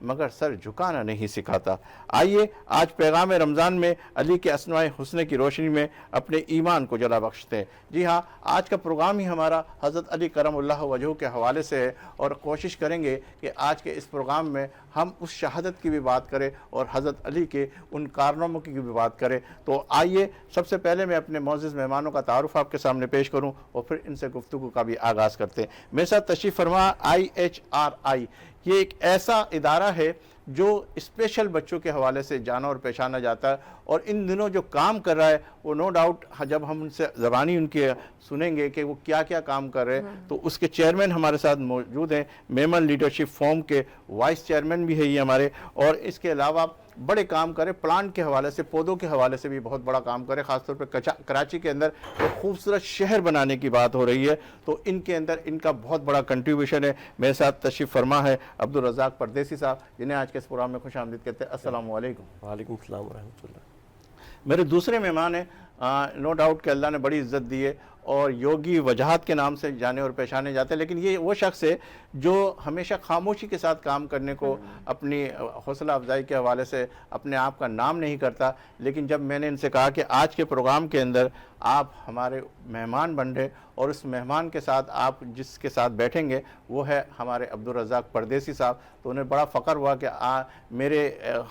مگر سر جھکانا نہیں سکھاتا۔ آئیے آج پیغام رمضان میں علی کے اسماء حسنی کی روشنی میں اپنے ایمان کو جلا بخشتے ہیں۔ جی ہاں، آج کا پروگرام ہی ہمارا حضرت علی کرم اللہ وجہہ کے حوالے سے ہے، اور کوشش کریں گے کہ آج کے اس پروگرام میں ہم اس شہادت کی بھی بات کریں اور حضرت علی کے ان کارناموں کی بھی بات کریں۔ تو آئیے سب سے پہلے میں اپنے معزز مہمانوں کا تعارف آپ کے سامنے پیش کروں اور پھر ان سے گفتگو کا بھی آغاز کرتے ہیں۔ میرے ساتھ تشریف فرما IHRI، یہ ایک ایسا ادارہ ہے جو اسپیشل بچوں کے حوالے سے جانا اور پہچانا جاتا ہے، اور ان دنوں جو کام کر رہا ہے وہ نو ڈاؤٹ جب ہم ان سے زبانی ان کے سنیں گے کہ وہ کیا کیا کام کر رہے ہیں، تو اس کے چیئرمین ہمارے ساتھ موجود ہیں، میمن لیڈرشپ فورم کے وائس چیئرمین بھی ہے یہ ہمارے، اور اس کے علاوہ بڑے کام کرے پلانٹ کے حوالے سے، پودوں کے حوالے سے بھی بہت بڑا کام کرے، خاص طور پہ کراچی کے اندر ایک خوبصورت شہر بنانے کی بات ہو رہی ہے، تو ان کے اندر ان کا بہت بڑا کنٹریبیوشن ہے۔ میرے ساتھ تشریف فرما ہے عبدالرزاق پردیسی صاحب، جنہیں آج کے اس پروگرام میں خوش آمدید کہتے ہیں۔ السلام علیکم۔ وعلیکم السلام ورحمۃ اللہ۔ میرے دوسرے مہمان ہیں، نو ڈاؤٹ کہ اللہ نے بڑی عزت دی ہے اور یوگی وجاہت کے نام سے جانے اور پہچانے جاتے ہیں، لیکن یہ وہ شخص ہے جو ہمیشہ خاموشی کے ساتھ کام کرنے کو اپنی حوصلہ افزائی کے حوالے سے اپنے آپ کا نام نہیں کرتا، لیکن جب میں نے ان سے کہا کہ آج کے پروگرام کے اندر آپ ہمارے مہمان بن رہے اور اس مہمان کے ساتھ آپ جس کے ساتھ بیٹھیں گے وہ ہے ہمارے عبدالرزاق پردیسی صاحب، تو انہیں بڑا فخر ہوا کہ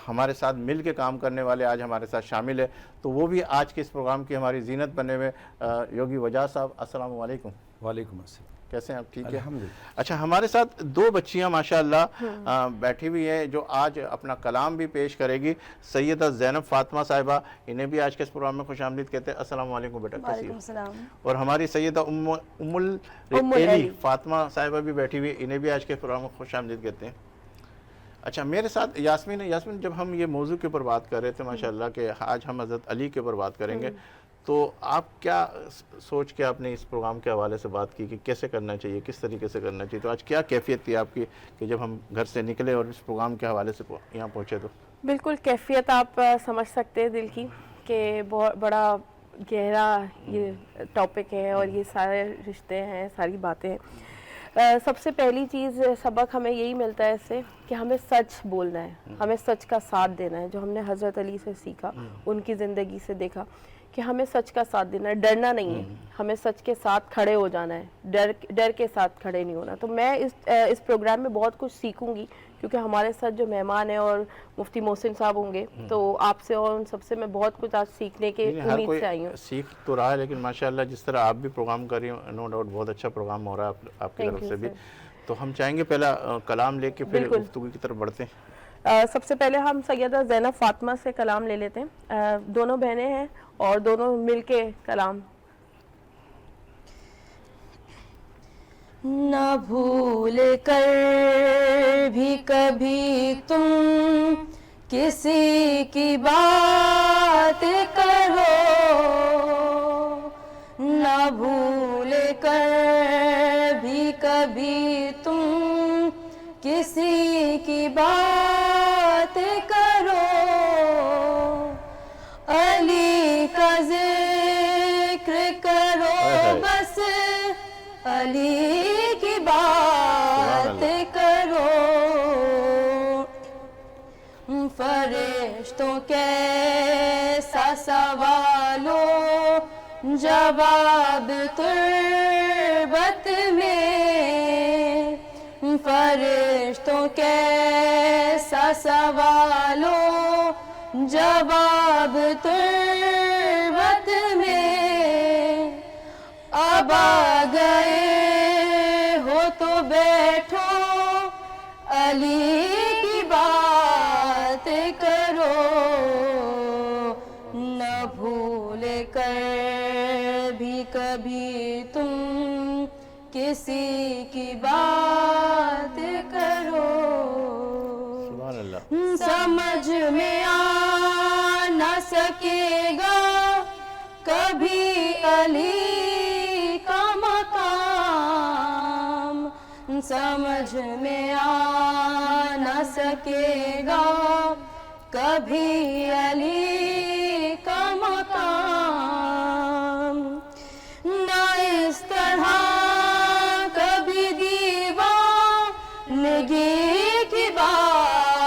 ہمارے ساتھ مل کے کام کرنے والے آج ہمارے ساتھ شامل ہے، تو وہ بھی آج کے اس پروگرام کی ہماری زینت بنے ہوئے یوگی وجاہت صاحب۔ السلام علیکم۔ وعلیکم السلام۔ کیسے ہیں آپ؟ ٹھیک ہے الحمدللہ۔ اچھا، ہمارے ساتھ دو بچیاں ماشاءاللہ بیٹھی ہوئی ہیں جو آج اپنا کلام بھی پیش کرے گی، سیدہ زینب فاطمہ صاحبہ، انہیں بھی آج کے اس پروگرام میں خوش آمدید کہتے ہیں۔ السلام علیکم بیٹا، کیسی وعلیکم السلام۔ اور ہماری سیدہ ام العلی فاطمہ صاحبہ بھی بیٹھی ہوئی، انہیں بھی آج کے پروگرام میں خوش آمدید کہتے ہیں۔ اچھا، میرے ساتھ یاسمین، جب ہم یہ موضوع کے اوپر بات کر رہے تھے ماشاءاللہ کہ آج ہم حضرت علی کے اوپر بات کریں گے، تو آپ کیا سوچ کے آپ نے اس پروگرام کے حوالے سے بات کی کہ کیسے کرنا چاہیے، کس طریقے سے کرنا چاہیے، تو آج کیا کیفیت تھی آپ کی کہ جب ہم گھر سے نکلے اور اس پروگرام کے حوالے سے یہاں پہنچے؟ تو بالکل کیفیت آپ سمجھ سکتے ہیں دل کی، کہ بہت بڑا گہرا یہ ٹاپک ہے اور یہ سارے رشتے ہیں، ساری باتیں ہیں۔ سب سے پہلی چیز سبق ہمیں یہی ملتا ہے اس سے کہ ہمیں سچ بولنا ہے، ہمیں سچ کا ساتھ دینا ہے، جو ہم نے حضرت علی سے سیکھا، ان کی زندگی سے دیکھا کہ ہمیں سچ کا ساتھ دینا ہے، ڈرنا نہیں ہے، ہمیں سچ کے ساتھ کھڑے ہو جانا ہے، ڈر کے ساتھ کھڑے نہیں ہونا۔ تو میں اس پروگرام میں بہت کچھ سیکھوں گی، کیونکہ ہمارے ساتھ جو مہمان ہیں اور مفتی محسن صاحب ہوں گے، تو آپ سے اور ان سب سے میں بہت کچھ آج سیکھنے کے امید سے آئی ہوں۔ سیکھ تو رہا ہے، لیکن ماشاءاللہ جس طرح آپ بھی پروگرام کر رہی ہیں، نو ڈاؤٹ بہت اچھا پروگرام ہو رہا ہے آپ کی طرف سے بھی، تو ہم چاہیں گے پہلا کلام لے کے پھر گفتگو کی طرف بڑھتے ہیں۔ سب سے پہلے ہم سیدہ زینب فاطمہ سے کلام لے لیتے ہیں، دونوں بہنیں ہیں اور دونوں مل کے کلام۔ نہ بھول کر بھی کبھی تم کسی کی بات کرو، نہ بھول کر بھی کبھی تم کسی کی بات کرو، علی کا ذکر کرو، بس علی کی بات کرو، فرشتوں کیسا سوالو جواب تربت میں، فرشتوں کیسا سوالو جواب تربت میں، اب آ گئے ہو تو بیٹھو علی کی بات کرو، نہ بھول کر بھی کبھی تم کسی کی بات کرو۔ سبحان اللہ۔ سمجھ میں آ نہ سکے گا کبھی علی کا مقام، سمجھ میں آ نہ سکے گا کبھی علی کا مقام، نہ اس طرح کبھی دیوانگی کی بات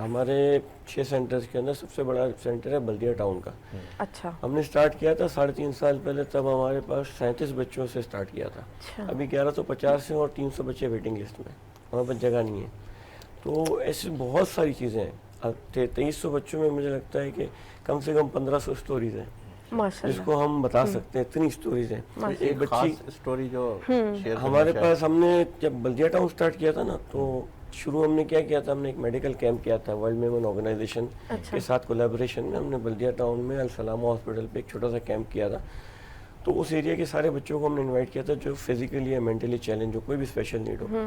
ہمارے 6 سینٹرز کے اندر سب سے بڑا سینٹر ہے بلدیہ ٹاؤن کا. اچھا ہم نے سٹارٹ کیا تھا 3.5 سال پہلے, تب ہمارے پاس 37 بچوں سے سٹارٹ کیا تھا. ابھی 1150 ہیں اور 300 بچے ویٹنگ لسٹ میں, ہمارے پاس جگہ نہیں ہے. تو ایسی بہت ساری چیزیں ہیں. 2300 بچوں میں مجھے لگتا ہے کہ کم سے کم 1500 اسٹوریز ہیں ماشاء جس اللہ. کو ہم بتا سکتے ہیں. اتنی اسٹوریز ہیں. ایک بچی خاص اسٹوری جو شیئر ہمارے پاس, ہم نے جب بلدیہ ٹاؤن سٹارٹ کیا تھا نا, تو شروع ہم نے کیا کیا تھا, ہم نے ایک میڈیکل کیمپ کیا تھا ورلڈ میمن آرگنائزیشن کے ساتھ کولیبریشن میں. ہم نے بلدیہ ٹاؤن میں السلامہ ہاسپٹل پہ ایک چھوٹا سا کیمپ کیا تھا. تو اس ایریا کے سارے بچوں کو ہم نے انوائٹ کیا تھا جو فزیکلی یا مینٹلی چیلنج ہو, کوئی بھی اسپیشل نیڈ ہو.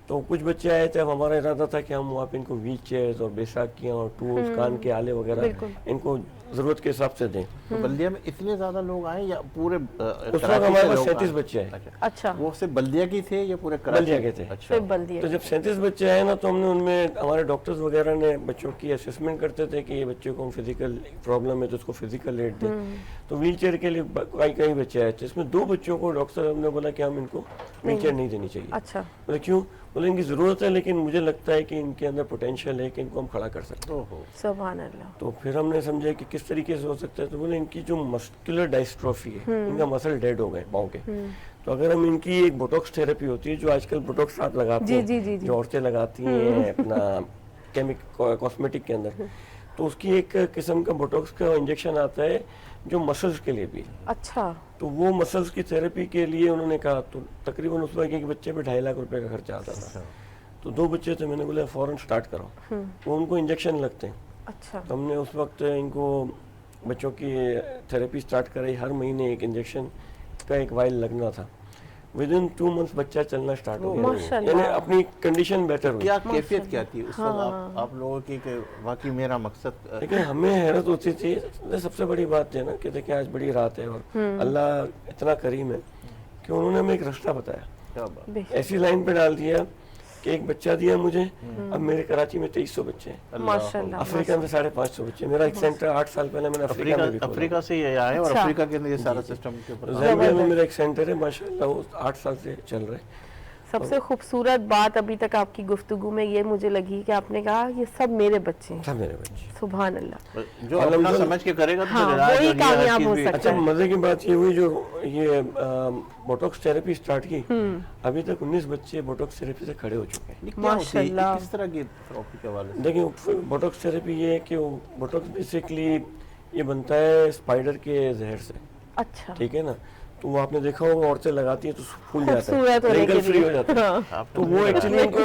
تو کچھ بچے آئے تھے. اب ہمارا ارادہ تھا کہ ہم وہاں پہ ان کو ویل چیئرز اور بیساکیاں اور ٹولس, کان کے آلے وغیرہ ان کو ضرورت کے حساب سے دیں. تو بلدیہ میں اتنے زیادہ لوگ آئے یا پورے اس وقت ہمارے پاس 37 بچے آئے. اچھا وہ صرف بلدیہ کی تھے یا پورے بلدیہ کے تھے. پھر بلدیہ تو جب 37 بچے آئے نا, تو ہم نے ان میں ہمارے ڈاکٹرز وغیرہ نے بچوں کی اسسمنٹ کرتے تھے کہ یہ بچے کو فزیکل پرابلم ہے تو اس کو فزیکل ایڈ دیں. تو ویل چیئر کے لیے کئی بچے آئے تھے. اس میں 2 بچوں کو ڈاکٹر صاحب نے بولا کہ ہم ان کو ویل چیئر نہیں دینی چاہیے. اچھا بولے کیوں؟ بولے ان کی ضرورت ہے لیکن مجھے لگتا ہے کہ ان کے اندر پوٹینشیل ہے کہ ان کو ہم کھڑا کر سکتے ہیں. سبحان اللہ. تو پھر ہم نے سمجھا کہ کس طریقے سے ہو سکتا ہے. تو بولے ان کی جو مسکولر ڈائسٹروفی ہے, ان کا مسل ڈیڈ ہو گئے پاؤں کے, تو اگر ہم ان کی ایک بوٹوکس تھراپی ہوتی ہے جو آج کل بوٹوکس آپ لگاتے ہیں, جو عورتیں لگاتی ہیں اپنا کاسمیٹک کے اندر, تو اس کی ایک قسم کا بوٹوکس کا انجیکشن آتا ہے جو مسلس کے لیے بھی. اچھا تو وہ مسلس کی تھراپی کے لیے انہوں نے کہا, تو تقریباً اس وقت ایک بچے پہ 2.5 لاکھ روپے کا خرچہ آتا تھا. تو 2 بچے تھے, میں نے بولا فوراً سٹارٹ کرو. وہ ان کو انجیکشن لگتے ہیں. اچھا تو ہم نے اس وقت ان کو بچوں کی تھراپی سٹارٹ کرائی. ہر مہینے ایک انجیکشن کا ایک وائل لگنا تھا. ود ان 2 منتھس بچہ چلنا سٹارٹ ہو گیا, یعنی اپنی کنڈیشن بیٹر ہوئی. کیا کیفیت کیا تھی اس وقت آپ لوگوں کی کہ واقعی میرا مقصد؟ لیکن ہمیں حیرت ہوتی تھی. سب سے بڑی بات ہے نا کہ دیکھیں آج بڑی رات ہے اور اللہ اتنا کریم ہے کہ انہوں نے ہمیں ایک رستہ بتایا, ایسی لائن پہ ڈال دیا کہ ایک بچہ دیا مجھے. اب میرے کراچی میں 2300 بچے ہیں, افریقہ میں 550 بچے. میرا ایک سینٹر 8 سال پہلے میں نے افریقہ سے یہ آئے اور افریقہ کے اندر یہ سارا سسٹم کے اوپر. زامبیا میں میرا ایک سینٹر ہے ماشاءاللہ, وہ 8 سال سے چل رہا ہے. سب سے خوبصورت بات ابھی تک آپ کی گفتگو میں یہ مجھے لگی کہ آپ نے کہا یہ سب میرے بچے ہیں. سب میرے بچے. سبحان اللہ. جو اپنا سمجھ کے کرے گا تو وہی کامیاب ہو سکتا ہے. اچھا مزے کی بات یہ ہوئی, جو یہ بوٹوکس تھراپی سٹارٹ کی, ابھی تک 19 بچے بوٹوکس تھراپی سے کھڑے ہو چکے ہیں. ماشاءاللہ. کس طرح کی تھراپی کے حوالے سے؟ دیکھیں بوٹوکس تھراپی یہ ہے کہ بوٹوکس بیسکلی یہ بنتا ہے اسپائڈر کے زہر سے. اچھا ٹھیک ہے نا. تو وہ آپ نے دیکھا ہوگا عورتیں لگاتی ہیں تو پھول جاتا ہے, رنکل فری ہو جاتا ہے. تو وہ ایکچولی ان کو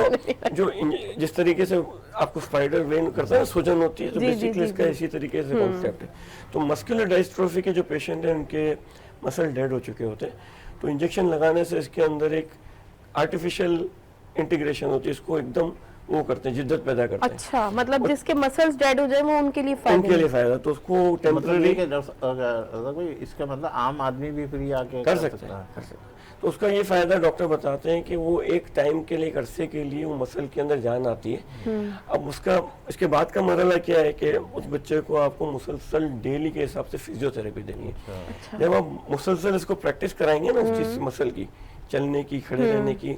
جو جس طریقے سے آپ کو اسپائڈر وین کرتا ہے سوجن ہوتی ہے, تو بیسکلی اس کا اسی طریقے سے کانسیپٹ ہے. تو مسکولر ڈائسٹروفی کے جو پیشنٹ ہیں ان کے مسل ڈیڈ ہو چکے ہوتے ہیں, تو انجیکشن لگانے سے اس کے اندر ایک آرٹیفیشل انٹیگریشن ہوتی ہے, اس کو ایک دم وہ کرتے ہیں, جدت پیدا کرتے ہیں. اچھا مطلب جس کے مسلز ڈیڈ ہو جائیں وہ ان کے لیے ان کے لیے فائدہ. تو اس کو ٹیمپرری اس کا مطلب عام آدمی بھی فری آ کے کر سکتے ہیں. تو اس کا یہ فائدہ ڈاکٹر بتاتے ہیں کہ وہ ایک ٹائم کے لیے, ایک عرصے کے لیے وہ مسل کے اندر جان آتی ہے. اب اس کے بعد کا مرحلہ کیا ہے کہ اس بچے کو آپ کو مسلسل ڈیلی کے حساب سے فزیو تھراپی دینی ہے. جب آپ مسلسل اس کو پریکٹس کرائیں گے نا اس چیز مسل کی, چلنے کی, کھڑے رہنے کی,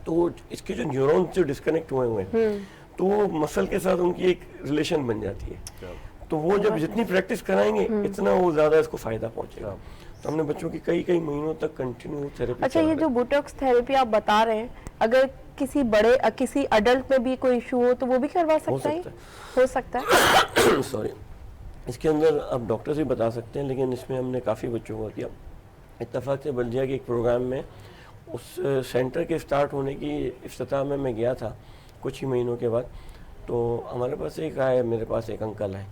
تو اس کے جو نیورونز جو ڈسکنیکٹ ہوئے ہیں تو وہ مسل کے ساتھ ان کی ایک ریلیشن بن جاتی ہے. تو وہ جب جتنی پریکٹس کرائیں گے اتنا وہ زیادہ اس کو فائدہ پہنچے گا. تو ہم نے بچوں کی کئی مہینوں تک کنٹینیو تھراپی. اچھا یہ جو بوٹوکس تھراپی آپ بتا رہے ہیں, اگر کسی اڈلٹ میں بھی کوئی ایشو ہو تو وہ بھی کروا سکتا ہے؟ ہو سکتا ہے. سوری, اس کے اندر اب ڈاکٹر سے بتا سکتے ہیں, لیکن اس میں ہم نے کافی بچوں کو کیا. اتفاق سے بلدیہ کے ایک پروگرام میں اس سینٹر کے سٹارٹ ہونے کی افتتاح میں گیا تھا کچھ ہی مہینوں کے بعد. تو ہمارے پاس ایک آئے, میرے پاس ایک انکل ہے,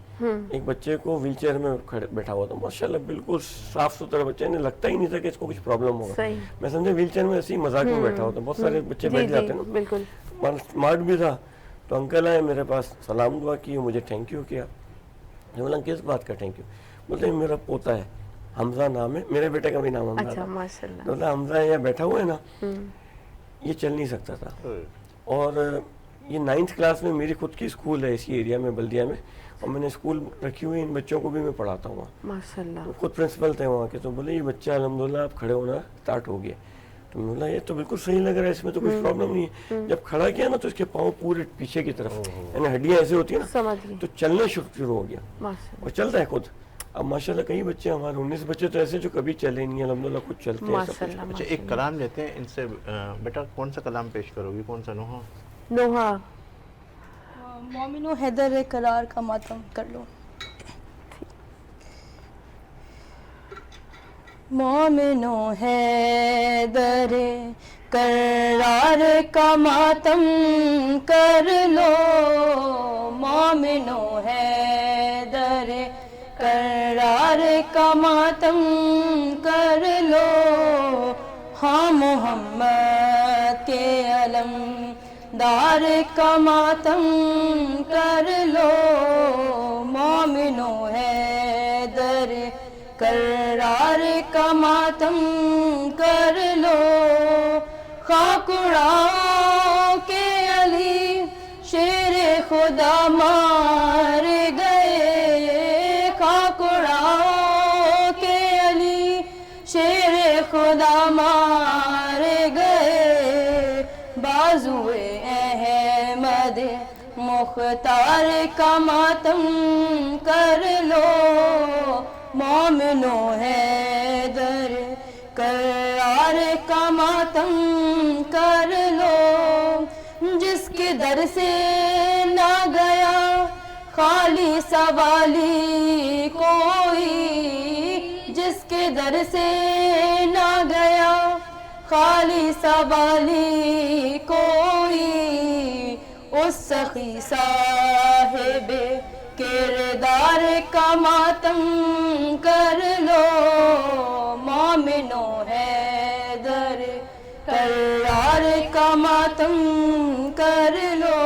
ایک بچے کو ویل چیئر میں بیٹھا ہوا تھا, ماشاءاللہ بالکل صاف ستھرا بچہ, انہیں لگتا ہی نہیں تھا کہ اس کو کچھ پرابلم ہوگا. میں سمجھے ویل چیئر میں ایسے ہی مذاق میں بیٹھا ہوتا, بہت سارے بچے بیٹھ جاتے ہیں نا, بالکل اسمارٹ بھی تھا. تو انکل آئے میرے پاس, سلام دعا کی, مجھے تھینک یو کیا. میں بولا کس بات کا تھینک یو؟ بولتے میرا پوتا ہے, حمزہ نام ہے, میرے بیٹے کا بھی نام حمزہ تھا. بولا حمزہ یہاں بیٹھا ہوا ہے نا, یہ چل نہیں سکتا تھا, اور یہ 9th کلاس میں میری خود کی اسکول ہے اسی ایریا میں بلدیہ میں, اور میں نے اسکول رکھی ہوئی, ان بچوں کو بھی میں پڑھاتا ہوں. ماشاءاللہ. خود پرنسپل تھے وہاں کے. تو بولے یہ بچہ الحمدللہ اب کھڑے ہونا اسٹارٹ ہو گیا. تو میں بولا یہ تو بالکل صحیح لگ رہا ہے, اس میں تو کچھ پرابلم نہیں ہے. جب کھڑا کیا نا تو اس کے پاؤں پورے پیچھے کی طرف, یعنی ہڈیاں ایسے ہوتی ہیں نا, سمجھ گئی. تو چلنا شروع ہو گیا ماشاء اور چلتا ہے خود. اب ماشاءاللہ کئی بچے ہمارے 19 بچے تو ایسے جو کبھی چلے نہیں, الحمدللہ خود چلتے ہیں سب کچھ. اچھا ایک کلام لیتے ہیں ان سے. بیٹا کون سا کلام پیش کرو گی, کون سا؟ نوحہ مومنو حیدر قرار کا ماتم کر لو. مومنو حیدر قرار کا ماتم کر لو, مومنو حیدر قرار کا ماتم کر لو. ہاں محمد کے علم دار کا ماتم کر لو, مومنو حیدر قرار کا ماتم کر لو. خاک اڑاؤ کہ علی شیر خدا مار گئے, خاک اڑاؤ کہ علی شیر خدا مار گئے. بازوئے احمد مختار کا ماتم کر لو, مومنو حیدر قرار کا ماتم کر لو. جس کے در سے نہ گیا خالی سوالی کوئی, جس کے در سے نہ گیا خالی سوالی کوئی, اس سخی صاحب کردار کا ماتم کر لو, مومنو حیدر قرار کا ماتم کر لو.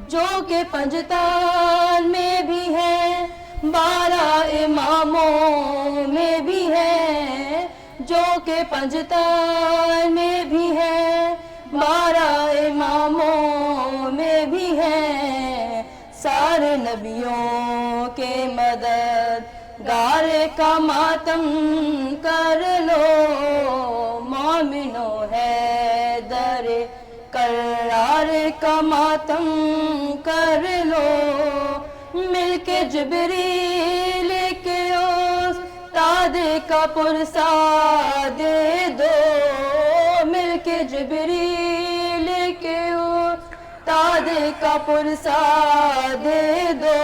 جو کہ پنجتان میں بھی ہے 12 اماموں میں بھی ہے, جو کہ پنجتان میں بھی ہے 12 اماموں میں بھی ہے. سارے نبیوں کے مددگار کا ماتم کر لو, مومنو حیدر قرار کا ماتم کر لو. مل کے جبریل کے استاد کا پرسہ دے دو, مل کے جبریل کے استاد کا پرسہ دے دو.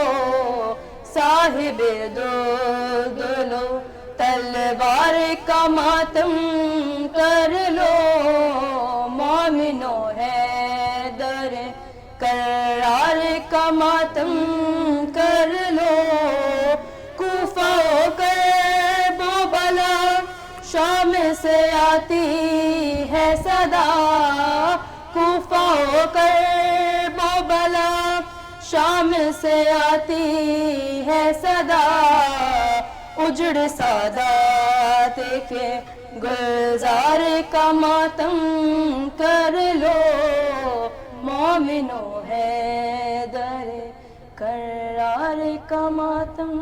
صاحب دو تلوار کا ماتم کر لو, مومنو حیدر قرار کا ماتم کر لو. کوفہ ہو کر وہ بلا شام سے آتی ہے صدا, کوفہ ہو کر وہ بلا شام سے آتی ہے صدا. اجڑ سادات کے گلزار کا ماتم کر لو, مومنو حیدر قرار کا ماتم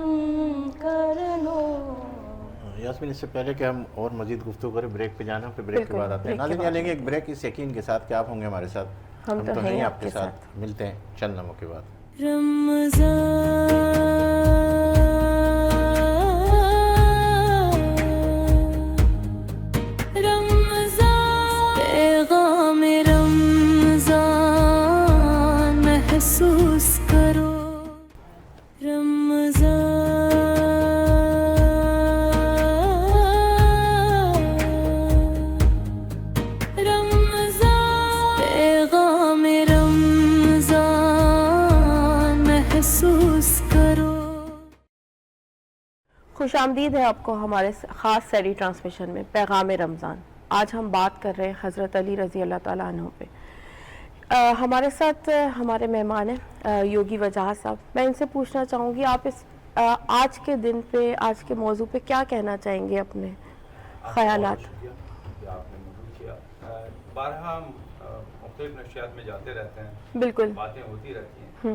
کر لو. یاسمین اس سے پہلے کہ ہم اور مزید گفتگو کریں, بریک پہ جانا, پھر بریک کے بعد آتے ہیں. ناظرین یہاں لیں گے ایک بریک اس یقین کے ساتھ کہ آپ ہوں گے ہمارے ساتھ, ہم تو ہیں آپ کے ساتھ. ملتے ہیں چند لمحوں کے بعد. خوش آمدید ہے آپ کو ہمارے خاص سیری ٹرانسمیشن میں پیغام رمضان. آج ہم بات کر رہے ہیں حضرت علی رضی اللہ تعالیٰ عنہ پہ. ہمارے ساتھ ہمارے مہمان ہیں یوگی وجاہت صاحب. میں ان سے پوچھنا چاہوں گی آپ اس آج کے دن پہ, آج کے موضوع پہ کیا کہنا چاہیں گے, اپنے خیالات. بارہا مختلف نشریات میں جاتے رہتے ہیں, بالکل باتیں ہوتی رہتی ہیں,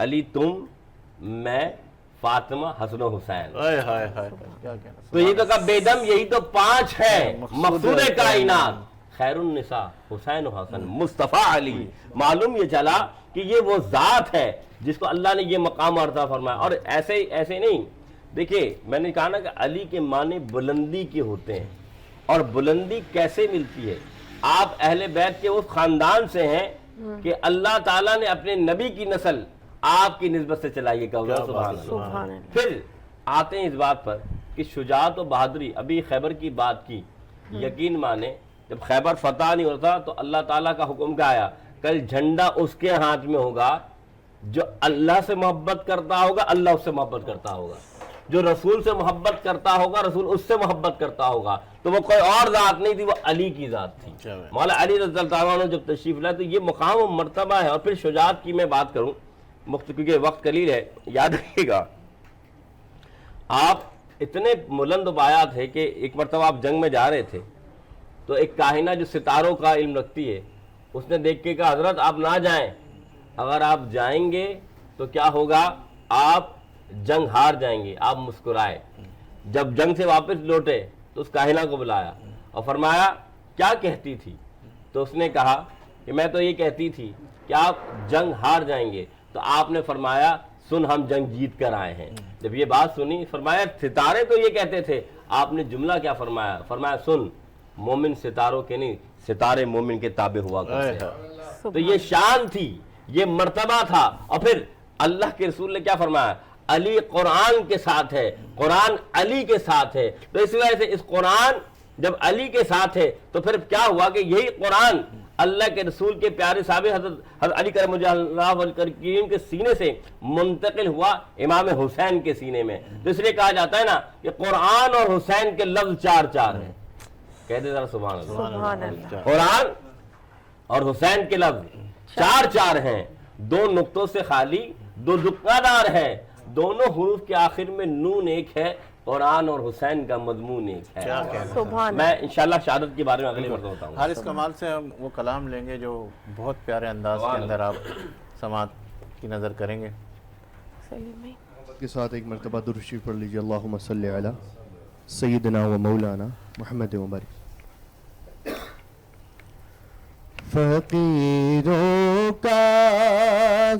علی تم میں فاطمہ حسن و حسین. ہائے ہائے ہائے کیا کہنا. تو یہ تو کہا بے دم یہی تو 5 ہے مقصود مقصود کائنات. خیر النساء حسین و حسن مصطفیٰ علی. معلوم یہ چلا کہ یہ وہ ذات ہے جس کو اللہ نے یہ مقام عطا فرمایا. اور ایسے نہیں. دیکھیے میں نے کہا نا کہ علی کے معنی بلندی کے ہوتے ہیں. اور بلندی کیسے ملتی ہے؟ آپ اہل بیت کے اس خاندان سے ہیں کہ اللہ تعالیٰ نے اپنے نبی کی نسل آپ کی نسبت سے چلائی ہے. سبحان اللہ. سبحان اللہ. پھر آتے ہیں اس بات پر کہ شجاعت و بہادری. ابھی خیبر کی بات کی. یقین مانے جب خیبر فتح نہیں ہوتا تو اللہ تعالیٰ کا حکم کیا آیا؟ کل جھنڈا اس کے ہاتھ میں ہوگا جو اللہ سے محبت کرتا ہوگا, اللہ اس سے محبت کرتا ہوگا. جو رسول سے محبت کرتا ہوگا, رسول اس سے محبت کرتا ہوگا. تو وہ کوئی اور ذات نہیں تھی, وہ علی کی ذات تھی. مولا علی رضی اللہ عنہ جب تشریف لائے تو یہ مقام و مرتبہ ہے. اور پھر شجاعت کی میں بات کروں کیونکہ وقت قلیل ہے, یاد رکھیے گا آپ اتنے بلند و بایا تھے کہ ایک مرتبہ آپ جنگ میں جا رہے تھے تو ایک کاہنہ جو ستاروں کا علم رکھتی ہے اس نے دیکھ کے کہا حضرت آپ نہ جائیں, اگر آپ جائیں گے تو کیا ہوگا, آپ جنگ ہار جائیں گے. آپ مسکرائے. جب جنگ سے واپس لوٹے تو اس کاہنہ کو بلایا اور فرمایا کیا کہتی تھی؟ تو اس نے کہا کہ میں تو یہ کہتی تھی کہ آپ جنگ ہار جائیں گے. تو آپ نے فرمایا سن ہم جنگ جیت کر آئے ہیں. جب یہ بات سنی فرمایا ستارے تو یہ کہتے تھے. آپ نے جملہ کیا فرمایا؟ فرمایا سن مومن ستاروں کے نہیں, ستارے مومن کے تابع ہوا کرتے ہیں. تو یہ شان تھی, یہ مرتبہ تھا. اور پھر اللہ کے رسول نے کیا فرمایا؟ علی قرآن کے ساتھ ہے, قرآن علی کے ساتھ ہے. تو اس وجہ سے اس قرآن جب علی کے ساتھ ہے تو پھر کیا ہوا کہ یہی قرآن اللہ کے رسول کے پیارے صاحب حضرت علی کرم اللہ وجہ کریم کے سینے سے منتقل ہوا امام حسین کے سینے میں. تو اس لیے کہا جاتا ہے نا کہ قرآن اور حسین کے لفظ 4 ہیں. کہہ دے ذرا سبحان اللہ. سبحان اللہ. قرآن اور حسین کے لفظ 4 ہیں, 2 نقطوں سے خالی, 2 دکہ دار ہیں. دونوں حروف کے آخر میں نون ایک ہے. قرآن اور حسین کا مضمون ایک ہے. سبحان. میں انشاءاللہ شہادت کے بارے میں اگلی مرتبہ بتاؤں گا. حارث کمال سے ہم وہ کلام لیں گے جو بہت پیارے انداز کے اندر آپ سماعت کی نظر کریں گے. کے ساتھ ایک مرتبہ درود شریف پڑھ لیجیے. اللہم صلی علی سیدنا و مولانا محمد و بارک. فقیروں کا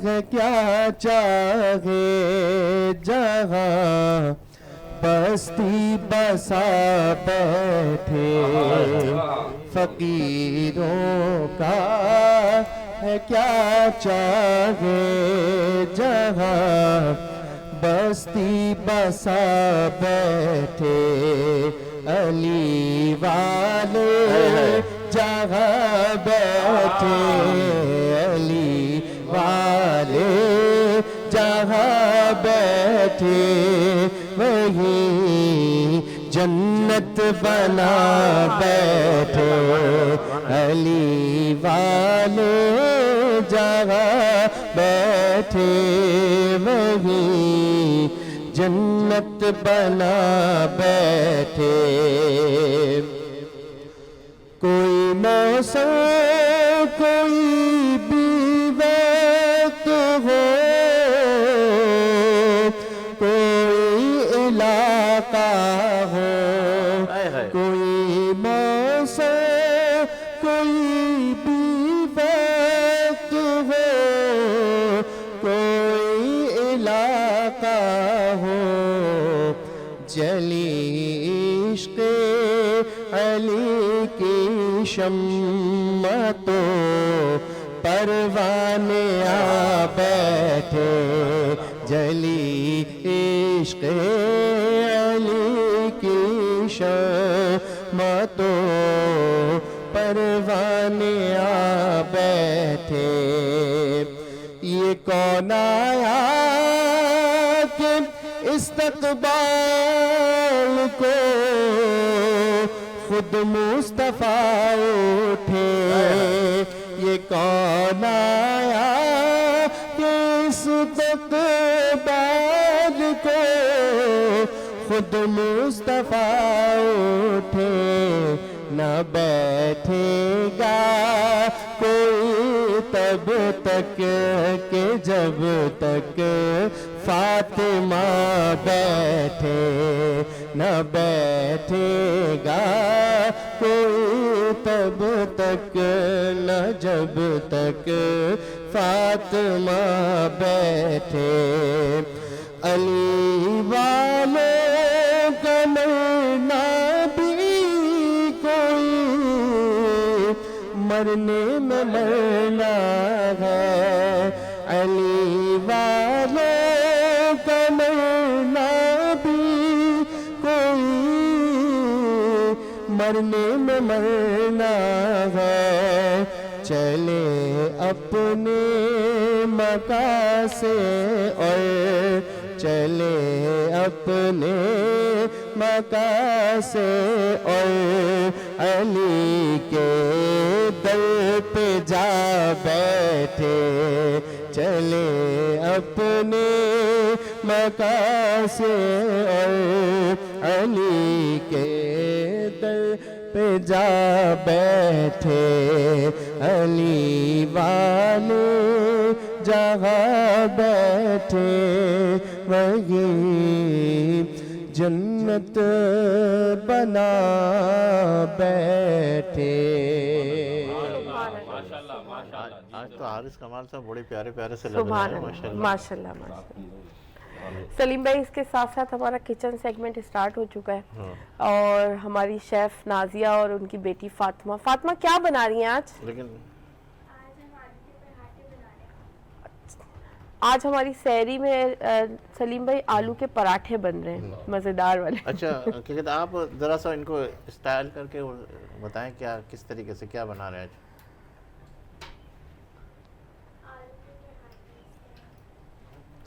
ہے کیا چاہے جہاں بستی بسا بیٹھے. فقیروں کا ہے کیا چاہے جہاں بستی بسا بیٹھے. علی والے جہاں بیٹھے, علی والے جہاں بیٹھے, وہی جنت بنا بیٹھے. علی والے جہاں بیٹھے, وہی جنت بنا بیٹھے. کوئی موسم کوئی بھی وقت ہو, کوئی علاقہ ہو, کوئی موسم کوئی بھی وقت ہو, کوئی علاقہ ہو, جلی عشق علی کی شمع تو پروانے آ بیٹھے. جلی عشق علی کی شمع تو پروانے آ بیٹھے. یہ کون آیا کہ استقبال کو خود مصطفیٰ اٹھے. یہ کون آیا کہ استقبال کو خود مصطفیٰ اٹھے. نہ بیٹھے گا کوئی تب تک کہ جب تک فاطمہ بیٹھے نہ بیٹھے گا کوئی تب تک نہ جب تک فاطمہ بیٹھے علی والوں کا مرنا بھی کوئی مرنے میں مرنا ہے علی والوں کا مرنا بھی کوئی مرنے میں مرنا ہے چلے اپنے مکان سے اور چلے اپنے مکان سے اور علی کے در پہ جا بیٹھے چلے اپنے مکان سے اور علی کے در پہ جا بیٹھے علی والے جہاں بیٹھے وہی جنت بنا بیٹھے. آج تو حارث کمال صاحب بڑے پیارے پیارے سے لگ رہے ہیں ماشاءاللہ. ماشاءاللہ سلیم بھائی اس کے ساتھ ساتھ ہمارا کچن سیگمنٹ اسٹارٹ ہو چکا ہے اور ہماری شیف نازیہ اور ان کی بیٹی فاطمہ کیا بنا رہی ہیں آج؟ لیکن آج ہماری سحری میں سلیم بھائی آلو کے پراٹھے بن رہے ہیں مزیدار والے. اچھا کہ آپ ذرا سا ان کو اسٹائل کر کے بتائیں کیا کس طریقے سے کیا بنا رہے ہیں آج.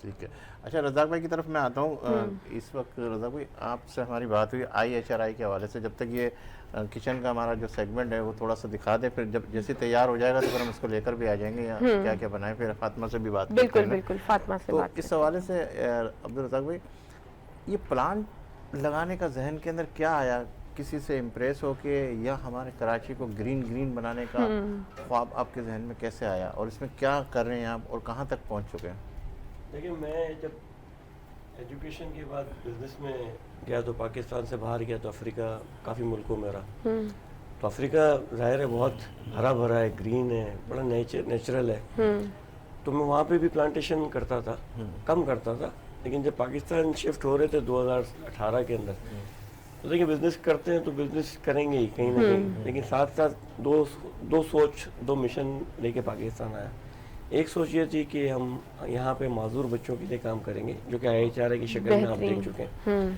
ٹھیک ہے. اچھا رزاق بھائی کی طرف میں آتا ہوں. اس وقت رزاق بھائی آپ سے ہماری بات ہوئی IHRI کے حوالے سے. جب تک یہ کچن کا ہمارا جو سیگمنٹ ہے وہ تھوڑا سا دکھا دیں, پھر جب جیسے تیار ہو جائے گا تو پھر ہم اس کو لے کر بھی آ جائیں گے یا کیا کیا بنائیں, پھر فاطمہ سے بھی بات کریں. بالکل فاطمہ سے بات. تو اس حوالے سے عبدالرزاق بھائی یہ پلانٹ لگانے کا ذہن کے اندر کیا آیا, کسی سے امپریس ہو کے, یا ہمارے کراچی کو گرین بنانے کا خواب آپ کے ذہن میں کیسے آیا, اور اس میں کیا کر رہے ہیں آپ اور کہاں تک پہنچ چکے ہیں؟ دیکھیں میں جب ایجوکیشن کے بعد بزنس میں گیا تو پاکستان سے باہر گیا تو افریقہ کافی ملکوں میں رہا. تو افریقہ ظاہر ہے بہت ہرا بھرا ہے, گرین ہے, بڑا نیچرل ہے. تو میں وہاں پہ بھی پلانٹیشن کرتا تھا, کم کرتا تھا, لیکن جب پاکستان شفٹ ہو رہے تھے 2018 کے اندر تو دیکھیں بزنس کرتے ہیں تو بزنس کریں گے ہی کہیں نہ کہیں, لیکن ساتھ ساتھ دو سوچ دو مشن لے کے پاکستان آیا. ایک سوچ یہ تھی کہ ہم یہاں پہ معذور بچوں کے لیے کام کریں گے جو کہ IHRI کی شکل میں آپ دیکھ چکے ہیں,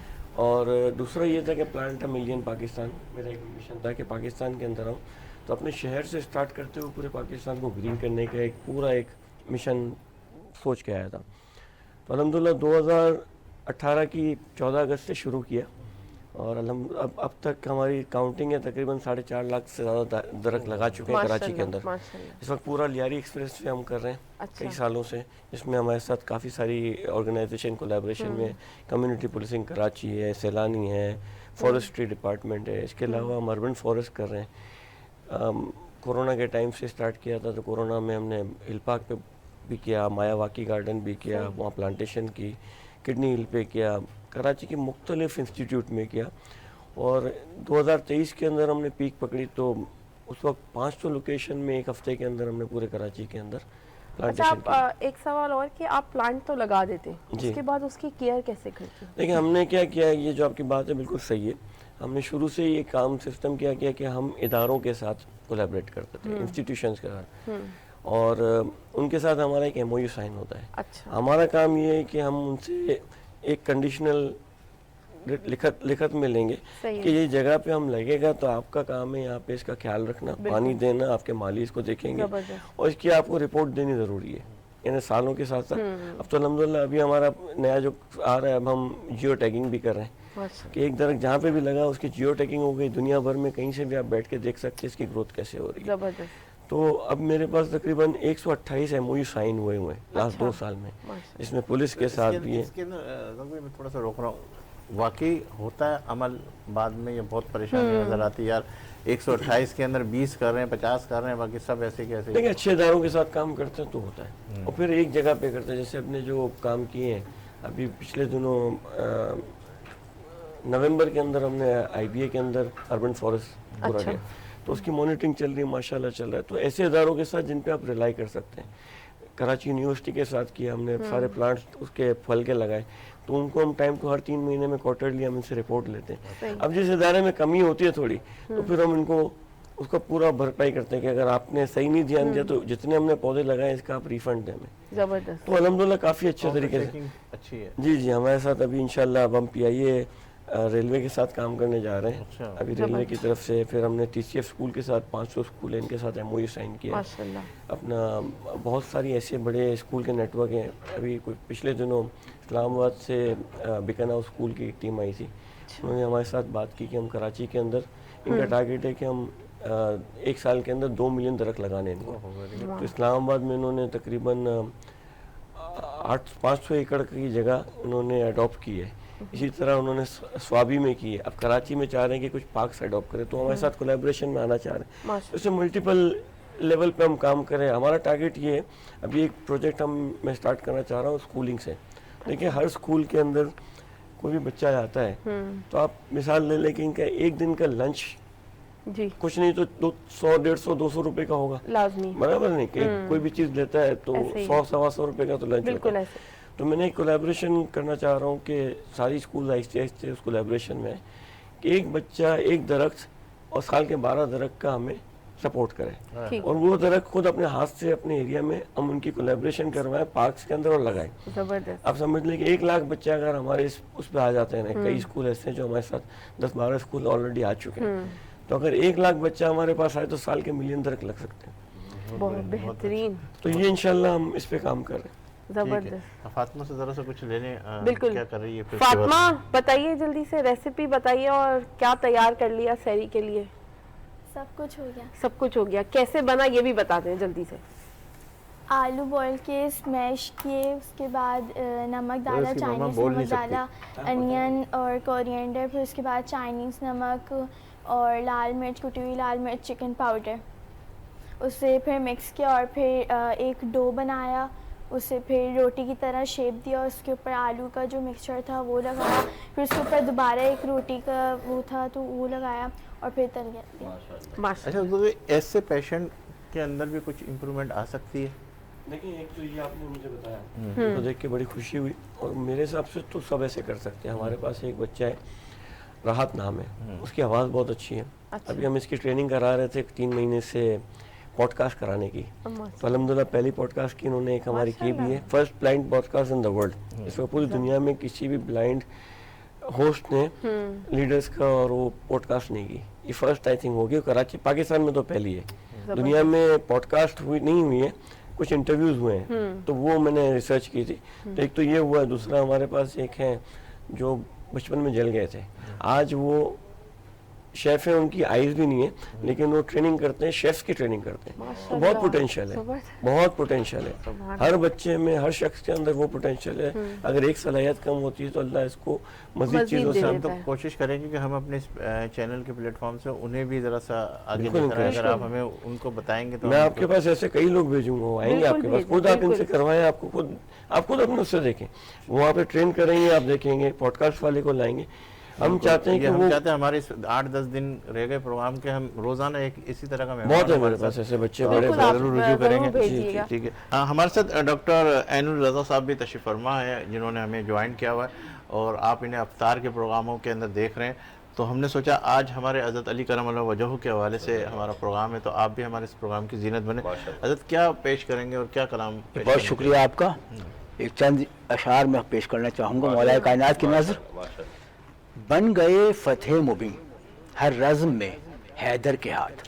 اور دوسرا یہ تھا کہ پلانٹ اے ملین پاکستان. میرا ایک مشن تھا کہ پاکستان کے اندر آؤں تو اپنے شہر سے سٹارٹ کرتے ہوئے پورے پاکستان کو گرین کرنے کا ایک پورا ایک مشن سوچ کے آیا تھا. تو الحمدللہ 2018 کی 14 اگست سے شروع کیا اور اب تک ہماری کاؤنٹنگ ہے تقریباً 4.5 لاکھ سے زیادہ درخت لگا چکے ہیں کراچی کے اندر. اس وقت پورا لیاری ایکسپریس سے ہم کر رہے ہیں کئی سالوں سے, جس میں ہمارے ساتھ کافی ساری آرگنائزیشن کولیبریشن میں کمیونٹی پولیسنگ کراچی ہے, سیلانی ہے, فارسٹری ڈپارٹمنٹ ہے, اس کے علاوہ ہم اربن فارسٹ کر رہے ہیں. کورونا کے ٹائم سے سٹارٹ کیا تھا تو کورونا میں ہم نے ہل پارک پہ بھی کیا, مایا واقعی گارڈن بھی کیا, وہاں پلانٹیشن کی, کڈنی ہل پہ کیا, کراچی کے مختلف انسٹیٹیوٹ میں کیا. اور 2023 کے اندر ہم نے پیک پکڑی تو اس وقت 500 لوکیشن میں ایک ہفتے کے اندر ہم نے پورے کراچی کے اندر پلانٹیشن کی. ایک سوال اور کہ آپ پلانٹ تو لگا دیتے ہیں, اس کے بعد اس کی کیئر کیسے کرتے ہیں؟ دیکھیں ہم نے کیا کیا, یہ جو آپ کی بات ہے بالکل صحیح ہے. ہم نے شروع سے یہ کام سسٹم کیا کہ ہم اداروں کے ساتھ کولیبریٹ کرتے تھے, انسٹیٹیوشنس کے ساتھ, اور ان کے ساتھ ہمارا ایک MOU سائن ہوتا ہے. ہمارا کام یہ ہے کہ ہم ان سے ایک کنڈیشنل لکھت میں لیں گے کہ یہ جگہ پہ ہم لگے گا تو آپ کا کام ہے یہاں پہ اس کا خیال رکھنا, پانی دینا, آپ کے مالی اس کو دیکھیں گے, اور اس کی آپ کو رپورٹ دینی ضروری ہے, یعنی سالوں کے ساتھ ساتھ. اب تو الحمدللہ ابھی ہمارا نیا جو آ رہا ہے, اب ہم جیو ٹیگنگ بھی کر رہے ہیں کہ ایک درخت جہاں پہ بھی لگا اس کی جیو ٹیگنگ ہو گئی, دنیا بھر میں کہیں سے بھی آپ بیٹھ کے دیکھ سکتے ہیں اس کی گروتھ کیسے ہو رہی ہے. تو اب میرے پاس تقریباً 128 MOU سائن ہوئے ہیں لاسٹ 2 سال میں, اس میں پولیس کے ساتھ بھی ہے. میں تھوڑا سا روک رہا ہوں, واقعی ہوتا ہے عمل بعد میں یہ بہت پریشانی نظر آتی ہے یار 128 کے اندر 20 کر رہے ہیں 50 کر رہے ہیں باقی سب ایسے کیسے. دیکھیں اچھے اداروں کے ساتھ کام کرتے ہیں تو ہوتا ہے, اور پھر ایک جگہ پہ کرتے ہیں. جیسے اپنے جو کام کیے ہیں ابھی پچھلے دنوں نومبر کے اندر ہم نے آئی بی اے کے اندر اربن فارسٹ پورا کیا, تو اس کی مانیٹرنگ چل رہی ہے, ماشاءاللہ چل رہا ہے. تو ایسے اداروں کے ساتھ جن پہ آپ ریلائی کر سکتے ہیں. کراچی یونیورسٹی کے ساتھ کیا ہم نے, سارے پلانٹس اس کے پھل کے لگائے, تو ان کو ہم ٹائم ٹو ہر 3 مہینے میں کوارٹرلی ہم ان سے رپورٹ لیتے ہیں. اب جس ادارے میں کمی ہوتی ہے تھوڑی, تو پھر ہم ان کو اس کا پورا بھرپائی کرتے ہیں کہ اگر آپ نے صحیح نہیں دھیان دیا تو جتنے ہم نے پودے لگائے اس کا آپ ریفنڈ دیں ہمیں. زبردست. تو الحمدللہ کافی اچھے طریقے سے اچھی ہے. جی ہمارے ساتھ ابھی انشاءاللہ اب ہم پی آئی اے ریلوے کے ساتھ کام کرنے جا رہے ہیں ابھی ریلوے کی طرف سے. پھر ہم نے ٹی سی ایف اسکول کے ساتھ 500 اسکول ہیں ان کے ساتھ ایم او یو سائن کیا. اپنا بہت ساری ایسے بڑے اسکول کے نیٹ ورک ہیں. ابھی پچھلے دنوں اسلام آباد سے بکنا اسکول کی ٹیم آئی تھی, انہوں نے ہمارے ساتھ بات کی کہ ہم کراچی کے اندر ان کا ٹارگیٹ ہے کہ ہم 1 سال کے اندر 2 ملین درخت لگانے ہیں. تو اسلام آباد میں انہوں نے تقریباً 500 ایکڑ کی جگہ انہوں نے اڈاپٹ کی ہے. اسی طرح انہوں نے سوابی میں کی ہے. اب کراچی میں چاہ رہے ہیں کہ کچھ پارکس اڈاپٹ کریں, تو ہمارے ساتھ کولیبریشن میں آنا چاہ رہے ہیں. اس سے ملٹیپل لیول پہ ہم کام کریں. ہمارا ٹارگیٹ یہ ہے, ابھی ایک پروجیکٹ میں اسٹارٹ کرنا چاہ رہا ہوں اسکولنگ سے. دیکھیں ہر اسکول کے اندر کوئی بھی بچہ آتا ہے, تو آپ مثال لے لیں کہ ان کا ایک دن کا لنچ کچھ نہیں تو 100 150 200 روپے کا ہوگا لازمی, برابر نہیں کہ کوئی بھی چیز لیتا ہے تو 100 125 روپے کا تو لنچ ہوتا ہے. تو میں نے ایک کولیبریشن کرنا چاہ رہا ہوں کہ ساری اسکول آہستہ آہستہ اس کولیبریشن میں کہ ایک بچہ ایک درخت اور سال کے 12 درخت کا ہمیں سپورٹ کرے, اور وہ درخت خود اپنے ہاتھ سے اپنے ایریا میں ہم ان کی کولیبریشن کروائیں پارکس کے اندر اور لگائیں. آپ سمجھ لیں کہ 1 لاکھ بچہ اگر ہمارے اس پہ آ جاتے ہیں, کئی اسکول ایسے ہیں جو ہمارے ساتھ 10-12 اسکول آلریڈی آ چکے ہیں, تو اگر 1 لاکھ بچہ ہمارے پاس آئے تو سال کے 1 ملین درخت لگ سکتے ہیں. بہت بہترین. تو یہ انشاءاللہ ہم اس پہ کام کر رہے ہیں. زبردست. فاطمہ سے ذرا سا کچھ لینے بالکل کیا کر رہی ہے فاطمہ, بتائیے جلدی سے ریسیپی بتائیے اور کیا تیار کر لیا سحری کے لیے. سب کچھ ہو گیا. سب کچھ ہو گیا, کیسے بنا یہ بھی بتا دیں جلدی سے. آلو بوائل کیے, اسمیش کیے, اس کے بعد نمک ڈالا, چائنیز نمک ڈالا, انین اور کورینڈر, پھر اس کے بعد چائنیز نمک اور لال مرچ, کٹی ہوئی لال مرچ, چکن پاؤڈر, اسے پھر مکس کیا اور پھر ایک ڈو بنایا, اسے پھر روٹی کی طرح شیپ دیا, اس کے اوپر آلو کا جو مکسچر تھا وہ لگایا, پھر اس کے اوپر دوبارہ ایک روٹی کا وہ تھا تو وہ لگایا اور پھر تل گیا. اچھا, تو ایسے پیشنٹ کے اندر بھی کچھ امپرومنٹ آ سکتی ہے. دیکھیں ایک تو یہ آپ نے مجھے بتایا تو دیکھ کے بڑی خوشی ہوئی, اور میرے حساب سے تو سب ایسے کر سکتے ہیں. ہمارے پاس ایک بچہ ہے, راحت نام ہے, اس کی آواز بہت اچھی ہے. ابھی ہم اس کی ٹریننگ کرا رہے تھے 3 مہینے سے پوڈ کاسٹ کرانے کی, تو الحمدللہ پہلی پوڈ کاسٹ کی انہوں نے ایک ہماری کی بھی ہے, first blind podcast in the world. اس میں پوری دنیا میں کسی بھی بلائنڈ ہوسٹ نے لیڈرز کا اور وہ پوڈ کاسٹ نہیں کی, یہ فرسٹ آئی تھنک ہوگی. کراچی پاکستان میں تو پہلی ہے, دنیا میں پوڈ کاسٹ نہیں ہوئی ہے, کچھ انٹرویوز ہوئے ہیں, تو وہ میں نے ریسرچ کی تھی. تو ایک تو یہ ہوا ہے, دوسرا ہمارے پاس ایک ہے جو بچپن میں جل گئے تھے, آج وہ شیف ہیں, ان کی آئیز بھی نہیں ہے لیکن وہ ٹریننگ کرتے ہیں, شیفs کی ٹریننگ کرتے ہیں. تو بہت پوٹینشیل ہے, بہت پوٹینشیل ہے ہر بچے میں, ہر شخص کے اندر وہ پوٹینشیل ہے. اگر ایک صلاحیت کم ہوتی ہے تو اللہ اس کو مزید چیزوں سے. ہم تو کوشش کریں گے کہ ہم اپنے چینل کے پلیٹ فارم سے انہیں بھی ذرا سا آگے لے کر, اگر آپ ہمیں ان کو بتائیں گے تو میں آپ کے پاس ایسے کئی لوگ بھیجوں گا, وہ آئیں گے آپ کے پاس, خود آپ ان سے کروائیں, آپ خود اپنے اس سے دیکھیں, وہاں پہ ٹرین کریں گے, آپ دیکھیں گے پوڈ کاسٹ والے کو لائیں گے. ہم چاہتے ہیں کہ ہم چاہتے ہیں ہمارے 8-10 دن رہ گئے پروگرام کے, ہم روزانہ ایک اسی طرح کا بہت ہے میرے پاس ایسے بچے بڑے, ضرور رجوع کریں گے. ٹھیک ہے. ہمارے ساتھ ڈاکٹر عین الرضا صاحب بھی تشریف فرما ہے, جنہوں نے ہمیں جوائن کیا ہوا ہے, اور آپ انہیں افطار کے پروگراموں کے اندر دیکھ رہے ہیں. تو ہم نے سوچا آج ہمارے حضرت علی کرم اللہ وجہہ کے حوالے سے ہمارا پروگرام ہے, تو آپ بھی ہمارے اس پروگرام کی زینت بنے. حضرت کیا پیش کریں گے اور کیا کلام؟ بہت شکریہ آپ کا. ایک چند اشعار میں پیش کرنا چاہوں گا مولا کائنات کی نظر. بن گئے فتح مبین ہر رزم میں حیدر کے ہاتھ,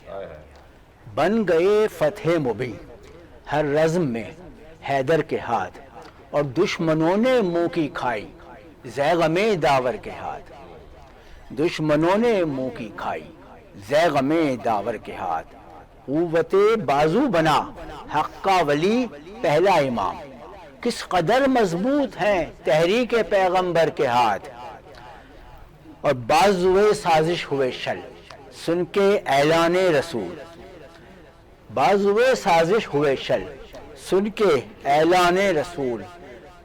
بن گئے فتح مبین ہر رزم میں حیدر کے ہاتھ, اور دشمنوں نے منہ کی کھائی زیغم داور کے ہاتھ, دشمنوں نے منہ کی کھائی زیغم داور کے ہاتھ. قوت بازو بنا حق کا ولی پہلا امام, کس قدر مضبوط ہیں تحریک پیغمبر کے ہاتھ. اور بازوئے سازش ہوئے شل سن کے اعلان رسول، بازوئے سازش ہوئے شل سن کے اعلان رسول،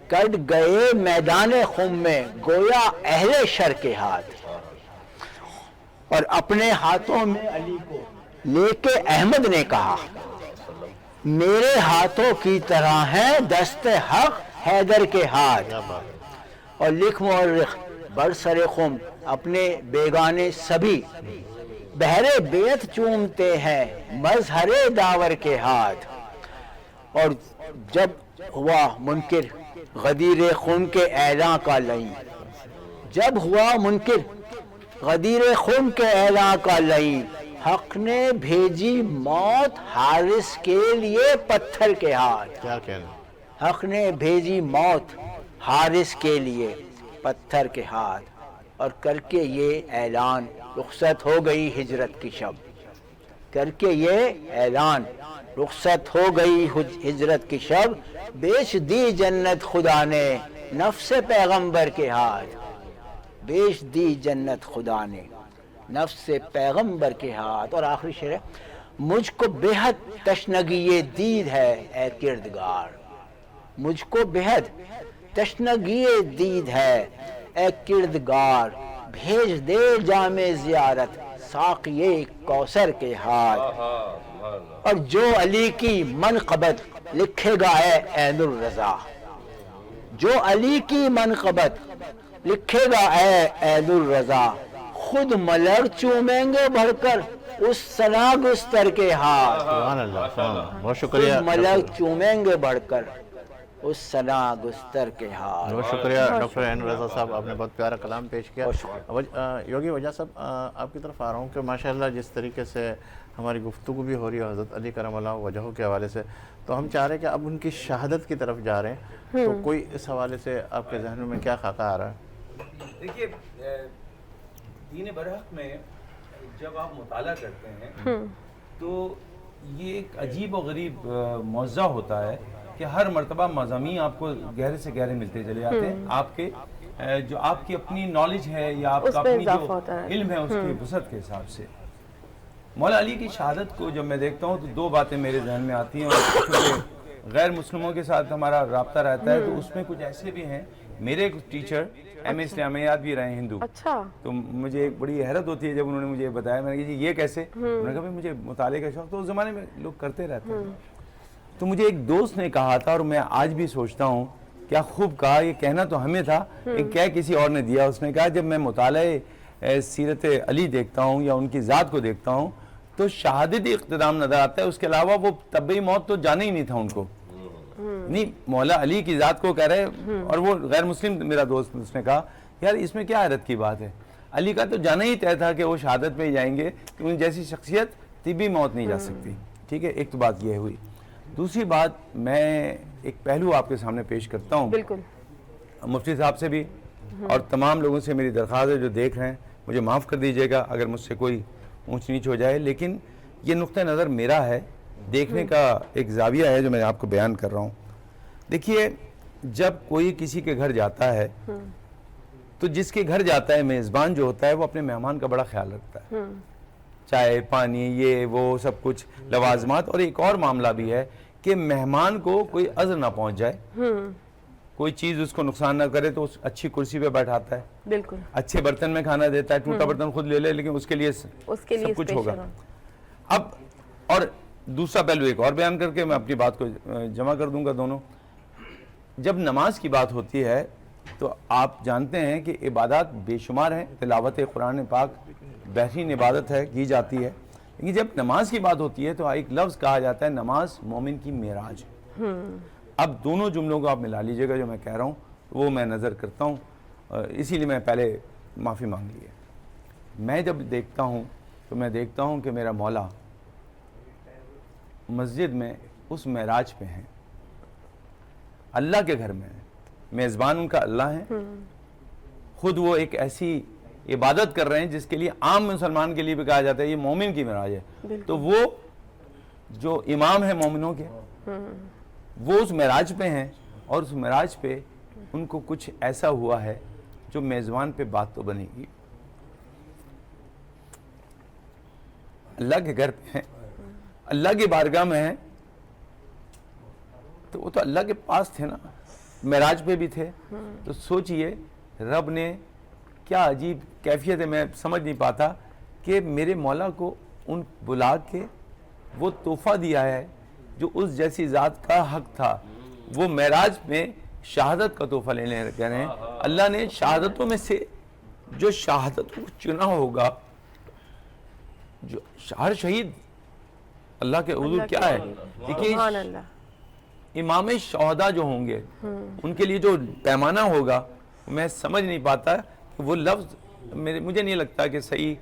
کٹ گئے میدان خم میں گویا اہل شر کے ہاتھ، اور اپنے ہاتھوں میں علی کو لے کے احمد نے کہا میرے ہاتھوں کی طرح ہے دست حق حیدر کے ہاتھ، اور لکھ مورخ برسر خم اپنے بیگانے سبھی بہرے بیعت چومتے ہیں مظہر داور کے ہاتھ، اور جب ہوا منکر غدیر خون کے اعلان کا لئیں، جب ہوا منکر غدیر خون کے اعلان کا لئیں، حق نے بھیجی موت حارث کے لیے پتھر کے ہاتھ، کیا کہنا، حق نے بھیجی موت حارث کے لیے پتھر کے ہاتھ، اور کر کے یہ اعلان رخصت ہو گئی ہجرت کی شب، کر کے یہ اعلان رخصت ہو گئی ہجرت کی شب، بیچ دی جنت خدا نے نفس پیغمبر کے ہاتھ، بیچ دی جنت خدا نے نفس پیغمبر کے ہاتھ۔ اور آخری شعر ہے مجھ کو بے حد تشنگی دید ہے اے کردگار، مجھ کو بے حد تشنگی دید ہے اے کردگار، بھیج دے جام زیارت ساقی کوثر کے ہاتھ، اور جو علی کی منقبت لکھے گا اے عین الرضا، جو علی کی منقبت لکھے گا اے عین الرضا، خود ملک چومیں گے بڑھ کر اس ثنا گستر کے ہاتھ، سبحان اللہ، سبحان اللہ، بہت شکریہ، خود ملک چومیں گے بڑھ کر اس ثنا گستر کے ہاتھ۔ بہت شکریہ ڈاکٹر عین رضا صاحب، آپ نے بہت پیارا کلام پیش کیا۔ یوگی وجہ صاحب آپ کی طرف آ رہا ہوں کہ ماشاءاللہ جس طریقے سے ہماری گفتگو بھی ہو رہی ہے حضرت علی کرم اللہ وجہہ کے حوالے سے، تو ہم چاہ رہے ہیں کہ اب ان کی شہادت کی طرف جا رہے ہیں، تو کوئی اس حوالے سے آپ کے ذہنوں میں کیا خاکہ آ رہا ہے؟ دیکھیے دین برحق میں جب آپ مطالعہ کرتے ہیں تو یہ ایک عجیب و غریب معجزہ ہوتا ہے کہ ہر مرتبہ مضامین آپ کو گہرے سے گہرے ملتے چلے جاتے ہیں، آپ کے جو آپ کی اپنی نالج ہے یا آپ کا اپنی جو علم ہے اس کی وسعت کے حساب سے۔ مولا علی کی شہادت کو جب میں دیکھتا ہوں تو دو باتیں میرے ذہن میں آتی ہیں، اور کیونکہ غیر مسلموں کے ساتھ ہمارا رابطہ رہتا ہے تو اس میں کچھ ایسے بھی ہیں، میرے ایک ٹیچر ایم اے اسلامیات بھی رہے ہیں ہندو، تو مجھے ایک بڑی حیرت ہوتی ہے جب انہوں نے مجھے بتایا، میں نے کہا جی یہ کیسے، انہوں نے کہا مجھے مطالعے کا شوق تو اس زمانے میں لوگ کرتے رہتے ہیں۔ تو مجھے ایک دوست نے کہا تھا، اور میں آج بھی سوچتا ہوں کیا خوب کہا، یہ کہنا تو ہمیں تھا لیکن کیا کسی اور نے دیا، اس نے کہا جب میں مطالعہ سیرت علی دیکھتا ہوں یا ان کی ذات کو دیکھتا ہوں تو شہادتی اقتدام نظر آتا ہے، اس کے علاوہ وہ طبعی موت تو جانا ہی نہیں تھا ان کو، نہیں مولا علی کی ذات کو کہہ رہے، اور وہ غیر مسلم میرا دوست، اس نے کہا یار اس میں کیا حیرت کی بات ہے، علی کا تو جانا ہی طے تھا کہ وہ شہادت میں ہی جائیں گے، کہ ان جیسی شخصیت طبی موت نہیں جا سکتی۔ ٹھیک ہے، ایک تو بات یہ ہوئی۔ دوسری بات میں ایک پہلو آپ کے سامنے پیش کرتا ہوں، بالکل مفتی صاحب سے بھی اور تمام لوگوں سے میری درخواست ہے جو دیکھ رہے ہیں، مجھے معاف کر دیجئے گا اگر مجھ سے کوئی اونچ نیچ ہو جائے، لیکن یہ نقطہ نظر میرا ہے، دیکھنے کا ایک زاویہ ہے جو میں آپ کو بیان کر رہا ہوں۔ دیکھیے جب کوئی کسی کے گھر جاتا ہے تو جس کے گھر جاتا ہے میزبان جو ہوتا ہے وہ اپنے مہمان کا بڑا خیال رکھتا ہے، چائے پانی یہ وہ سب کچھ لوازمات، اور ایک اور معاملہ بھی ہے کہ مہمان کو کوئی عذر نہ پہنچ جائے، کوئی چیز اس کو نقصان نہ کرے تو اس اچھی کرسی پہ بیٹھاتا ہے، بالکل اچھے برتن میں کھانا دیتا ہے، ٹوٹا برتن خود لے لے لیکن اس کے لیے سب کچھ ہوگا۔ اب اور دوسرا پہلو ایک اور بیان کر کے میں اپنی بات کو جمع کر دوں گا دونوں، جب نماز کی بات ہوتی ہے تو آپ جانتے ہیں کہ عبادات بے شمار ہیں، تلاوت قرآن پاک بہترین عبادت ہے کی جاتی ہے، لیکن جب نماز کی بات ہوتی ہے تو ایک لفظ کہا جاتا ہے نماز مومن کی معراج۔ اب دونوں جملوں کو آپ ملا لیجئے گا جو میں کہہ رہا ہوں وہ میں نظر کرتا ہوں، اسی لیے میں پہلے معافی مانگ لی ہے۔ میں جب دیکھتا ہوں تو میں دیکھتا ہوں کہ میرا مولا مسجد میں اس معراج پہ ہیں، اللہ کے گھر میں ہیں، میزبان ان کا اللہ ہے، خود وہ ایک ایسی عبادت کر رہے ہیں جس کے لیے عام مسلمان کے لیے بھی کہا جاتا ہے یہ مومن کی معراج ہے، تو وہ جو امام ہیں مومنوں کے وہ اس معراج پہ ہیں، اور اس معراج پہ ان کو کچھ ایسا ہوا ہے جو میزبان پہ بات تو بنے گی، اللہ کے گھر پہ ہیں, اللہ کی بارگاہ میں ہیں, تو وہ تو اللہ کے پاس تھے نا, معراج پہ بھی تھے. تو سوچئے رب نے کیا عجیب کیفیت ہے, میں سمجھ نہیں پاتا کہ میرے مولا کو ان بلا کے وہ تحفہ دیا ہے جو اس جیسی ذات کا حق تھا. وہ معراج میں شہادت کا تحفہ لینے کہہ رہے ہیں. اللہ نے شہادتوں میں سے جو شہادت کو چنا ہوگا, جو ہر شہید اللہ کے حضور کیا ہے, دیکھیے امام شہداء جو ہوں گے ان کے لیے جو پیمانہ ہوگا, میں سمجھ نہیں پاتا وہ لفظ, مجھے نہیں لگتا کہ صحیح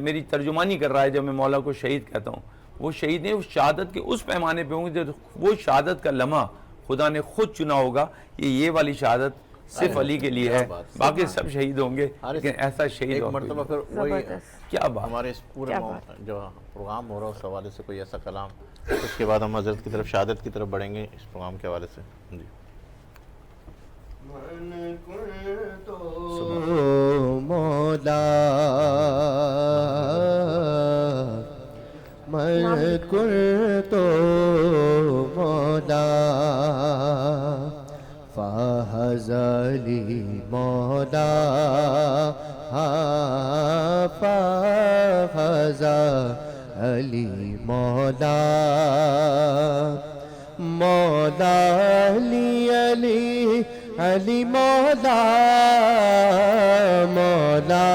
میری ترجمانی کر رہا ہے جب میں مولا کو شہید کہتا ہوں. وہ شہید نے اس شہادت کے اس پیمانے پہ ہوں گے جو وہ شہادت کا لمحہ خدا نے خود چنا ہوگا کہ یہ والی شہادت صرف علی کے لیے ہے, باقی سب شہید ہوں گے, لیکن ایسا شہید ایک مرتبہ پھر وہی کیا بات. ہمارے اس پورے جو پروگرام ہو رہا ہے اس حوالے سے کوئی ایسا کلام, اس کے بعد ہم حضرت کی طرف شہادت کی طرف بڑھیں گے اس پروگرام کے حوالے سے. جی مولا من کنت مولا فاحظ لی مولا فاحظ علی مولا مولا علی علی علی مولا مولا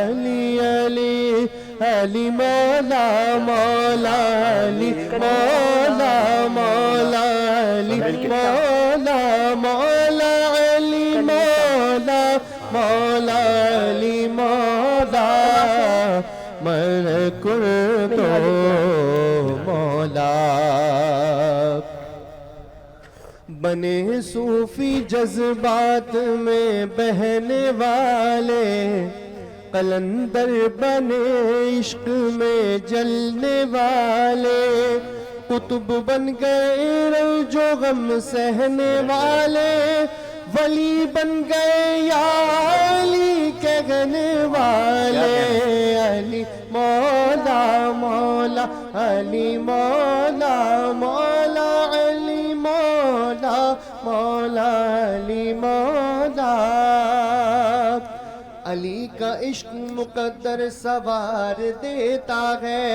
علی علی علی مولا مولا علی مولا مولا علی مولا مولا علی مولا مولا علی مولا من کنت مولا. بنے صوفی جذبات میں بہنے والے, قلندر بنے عشق میں جلنے والے, قطب بن گئے رنج و غم سہنے والے, ولی بن گئے یا علی کہنے والے. علی مولا مولا علی مولا مولا علی مولا مولا علی مولا. علی کا عشق مقدر سوار دیتا ہے,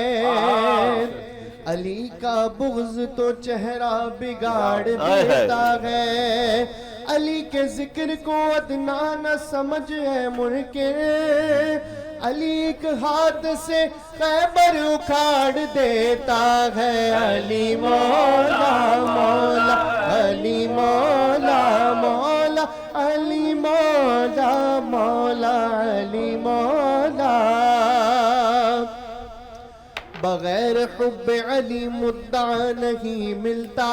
علی کا بغض تو چہرہ بگاڑ دیتا ہے. علی کے ذکر کو ادنا نہ سمجھ ہے منکر, علی ایک ہاتھ سے خیبر اکھاڑ دیتا ہے. علی مولا مولا علی مولا مولا علی مولا مولا علی مولا. بغیر حب علی مدعا نہیں ملتا,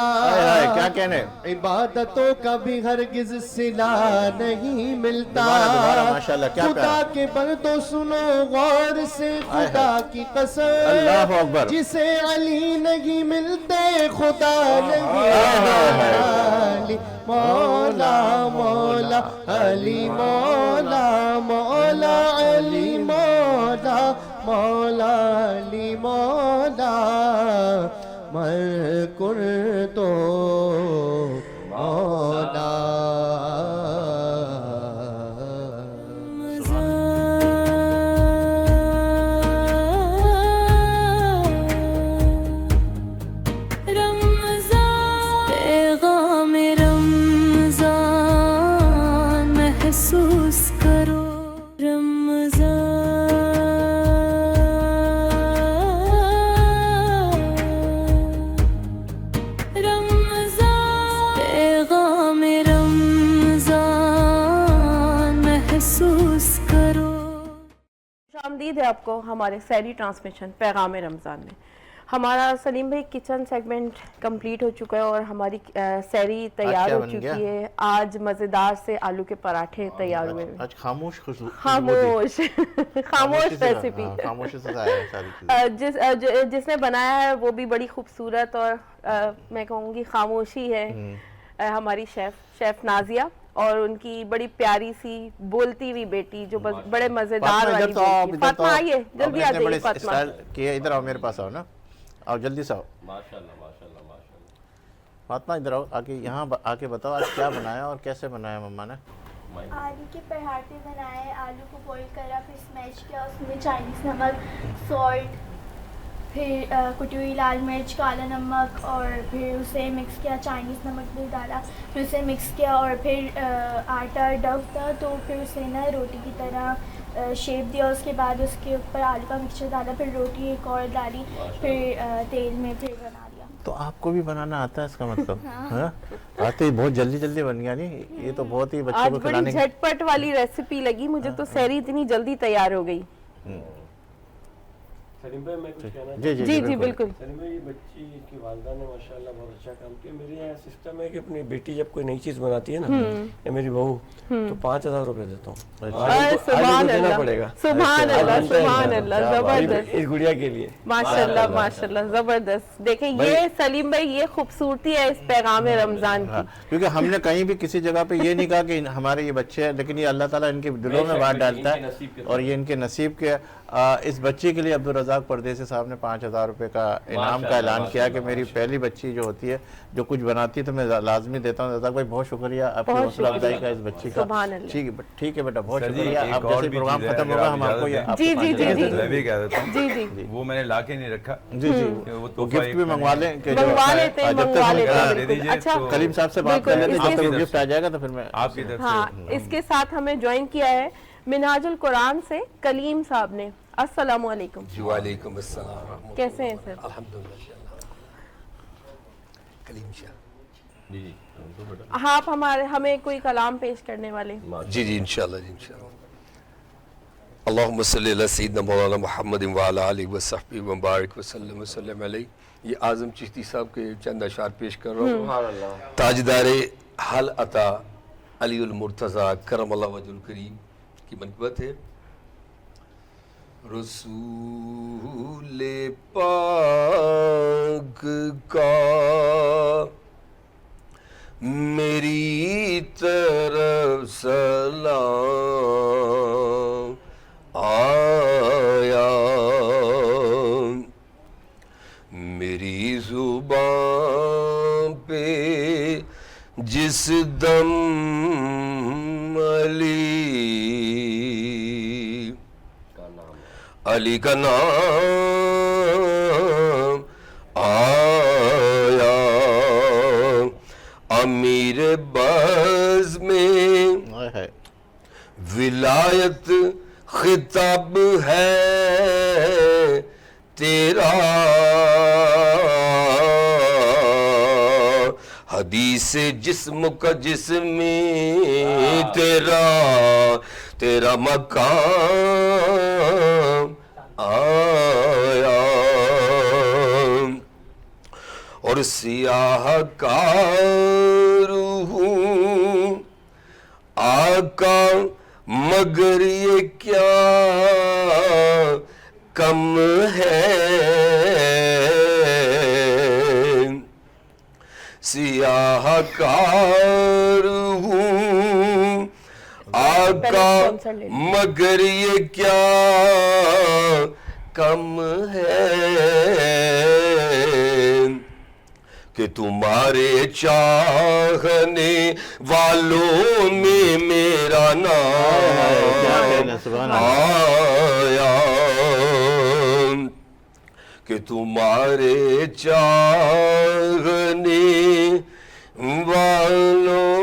کیا کہنے, عبادتوں کا بھی ہرگز صلہ نہیں ملتا. خدا کے بندوں سنو غور سے خدا کی قسم, اللہ اکبر, جسے علی نہیں ملتے خدا نہیں. علی مولا مولا علی مولا مولا علی مولا مولا علی مولا. من کنت مولا. آمدید ہے آپ کو ہمارے سحری ٹرانسمیشن پیغام رمضان میں. ہمارا سلیم بھائی کچن سیگمنٹ کمپلیٹ ہو چکا ہے اور ہماری سحری تیار ہو چکی ہے. آج مزیدار سے آلو کے پراٹھے تیار ہوئے ہیں. آج خاموش خاموش ریسیپی. جس نے بنایا ہے وہ بھی بڑی خوبصورت اور میں کہوں گی خاموشی ہے, ہماری شیف نازیہ. اور ان کی بڑی پیاری سی بولتی ہوئی بیٹی جو بڑے مزیدار والی بیٹی. فاطمہ آئیے جلدی آ جائیے. فاطمہ ادھر آؤ میرے پاس آؤ نا, آؤ جلدی سے آؤ. فاطمہ ادھر آؤ, یہاں آ کے بتاؤ آج کیا بنایا اور کیسے بنایا مما نے. آلو کے پراٹھے بنائے, آلو کو بوائل کرا, پھر اسمیش کیا, اس میں چائنیز نمک, سالٹ, پھر کٹی ہوئی لال مرچ, کالا نمک, اور پھر اسے مکس کیا, چائنیز نمک بھی ڈالا, پھر اسے مکس کیا, اور پھر آٹا ڈو تھا تو پھر اسے نا روٹی کی طرح شیپ دیا. اس کے بعد اس کے اوپر آلو کا مکسچر ڈالا, پھر روٹی ایک اور ڈالی, پھر تیل میں پھر بنا لیا. تو آپ کو بھی بنانا آتا ہے اس کا مطلب؟ آتے ہی بہت جلدی جلدی بن گیا نہیں, یہ تو بہت ہی بچوں کو کھلانے کی جھٹ پٹ والی ریسیپی لگی مجھے تو. سحری اتنی جلدی تیار ہو گئی. سلیم بھائی میں کچھ کہنا جی جی بالکل. سلیم بھائی یہ بچی کی والدہ نے ماشاءاللہ بہت اچھا کام کیا. میرے یہاں سسٹم ہے کہ اپنی بیٹی جب کوئی نئی چیز بناتی ہے نا, یا میری بہو, تو 5,000 روپے دیتا ہوں. سبحان دینا اللہ, پڑے گا. سبحان اللہ, سبحان اللہ, زبردست. اس گڑیا کے لیے ماشاءاللہ ماشاءاللہ زبردست. دیکھیں یہ سلیم بھائی یہ خوبصورتی ہے اس پیغام رمضان کی. کیونکہ ہم نے کہیں بھی کسی جگہ پہ یہ نہیں کہا کہ ہمارے یہ بچے ہیں, لیکن یہ اللہ تعالیٰ ان کے دلوں میں بات ڈالتا ہے, اور یہ ان کے نصیب کے. اس بچی کے لیے عبدالرزاق پردیسی صاحب نے 5,000 روپے کا انعام کا اعلان کیا کہ میری پہلی بچی جو ہوتی ہے جو کچھ بناتی ہے تو میں لازمی دیتا ہوں. رزاق بھائی بہت شکریہ آپ کی حوصلہ افزائی کا اس بچی کا. ٹھیک ہے بیٹا, بہت شکریہ. آپ جیسے پروگرام ختم ہوگا ہم آپ کو جی جی جی جی میں بھی کہہ دیتا ہوں, جی جی وہ میں نے لا کے نہیں رکھا. جی جی وہ گفٹ بھی منگوا لیں, منگوا لیتے ہیں, منگوا لیتے ہیں بالکل. اچھا کلیم صاحب سے بات کر لیتے ہیں, جب تک گفٹ آ جائے گا تو پھر میں آپ کی طرف سے. ہاں اس کے ساتھ ہمیں جوائن کیا ہے منہاج القرآن سے کلیم صاحب نے. السلام علیکم. وعلیکم السلام. کیسے ہیں سر؟ الحمدللہ. کلیم شاہ جی آپ ہمیں کوئی کلام پیش کرنے والے؟ جی جی انشاءاللہ جی انشاءاللہ. اللہم صلی علی سیدنا مولانا محمد وعلی آلہ وصحبہ وبارک وسلم وسلم علیہ. یہ اعظم چشتی صاحب کے چند اشعار پیش کر رہا ہوں. تاجدار حل عطا علی المرتضی کرم اللہ وجہ الکریم کی منقبت ہے. رسول پاک کا میری طرف سلام آیا, میری زبان پہ جس دم علی کا نام آیا, امیر بز میں ولایت خطاب ہے تیرا, حدیث جسم کا جسم تیرا مقام آیا, اور سیاہ کار ہوں آقا مگر یہ کیا کم ہے, سیاہ کار ہوں آقا مگر یہ کیا کم ہے کہ تمہارے چاہنے والوں میں میرا نام آیا, کہ تمہارے چاہنے والوں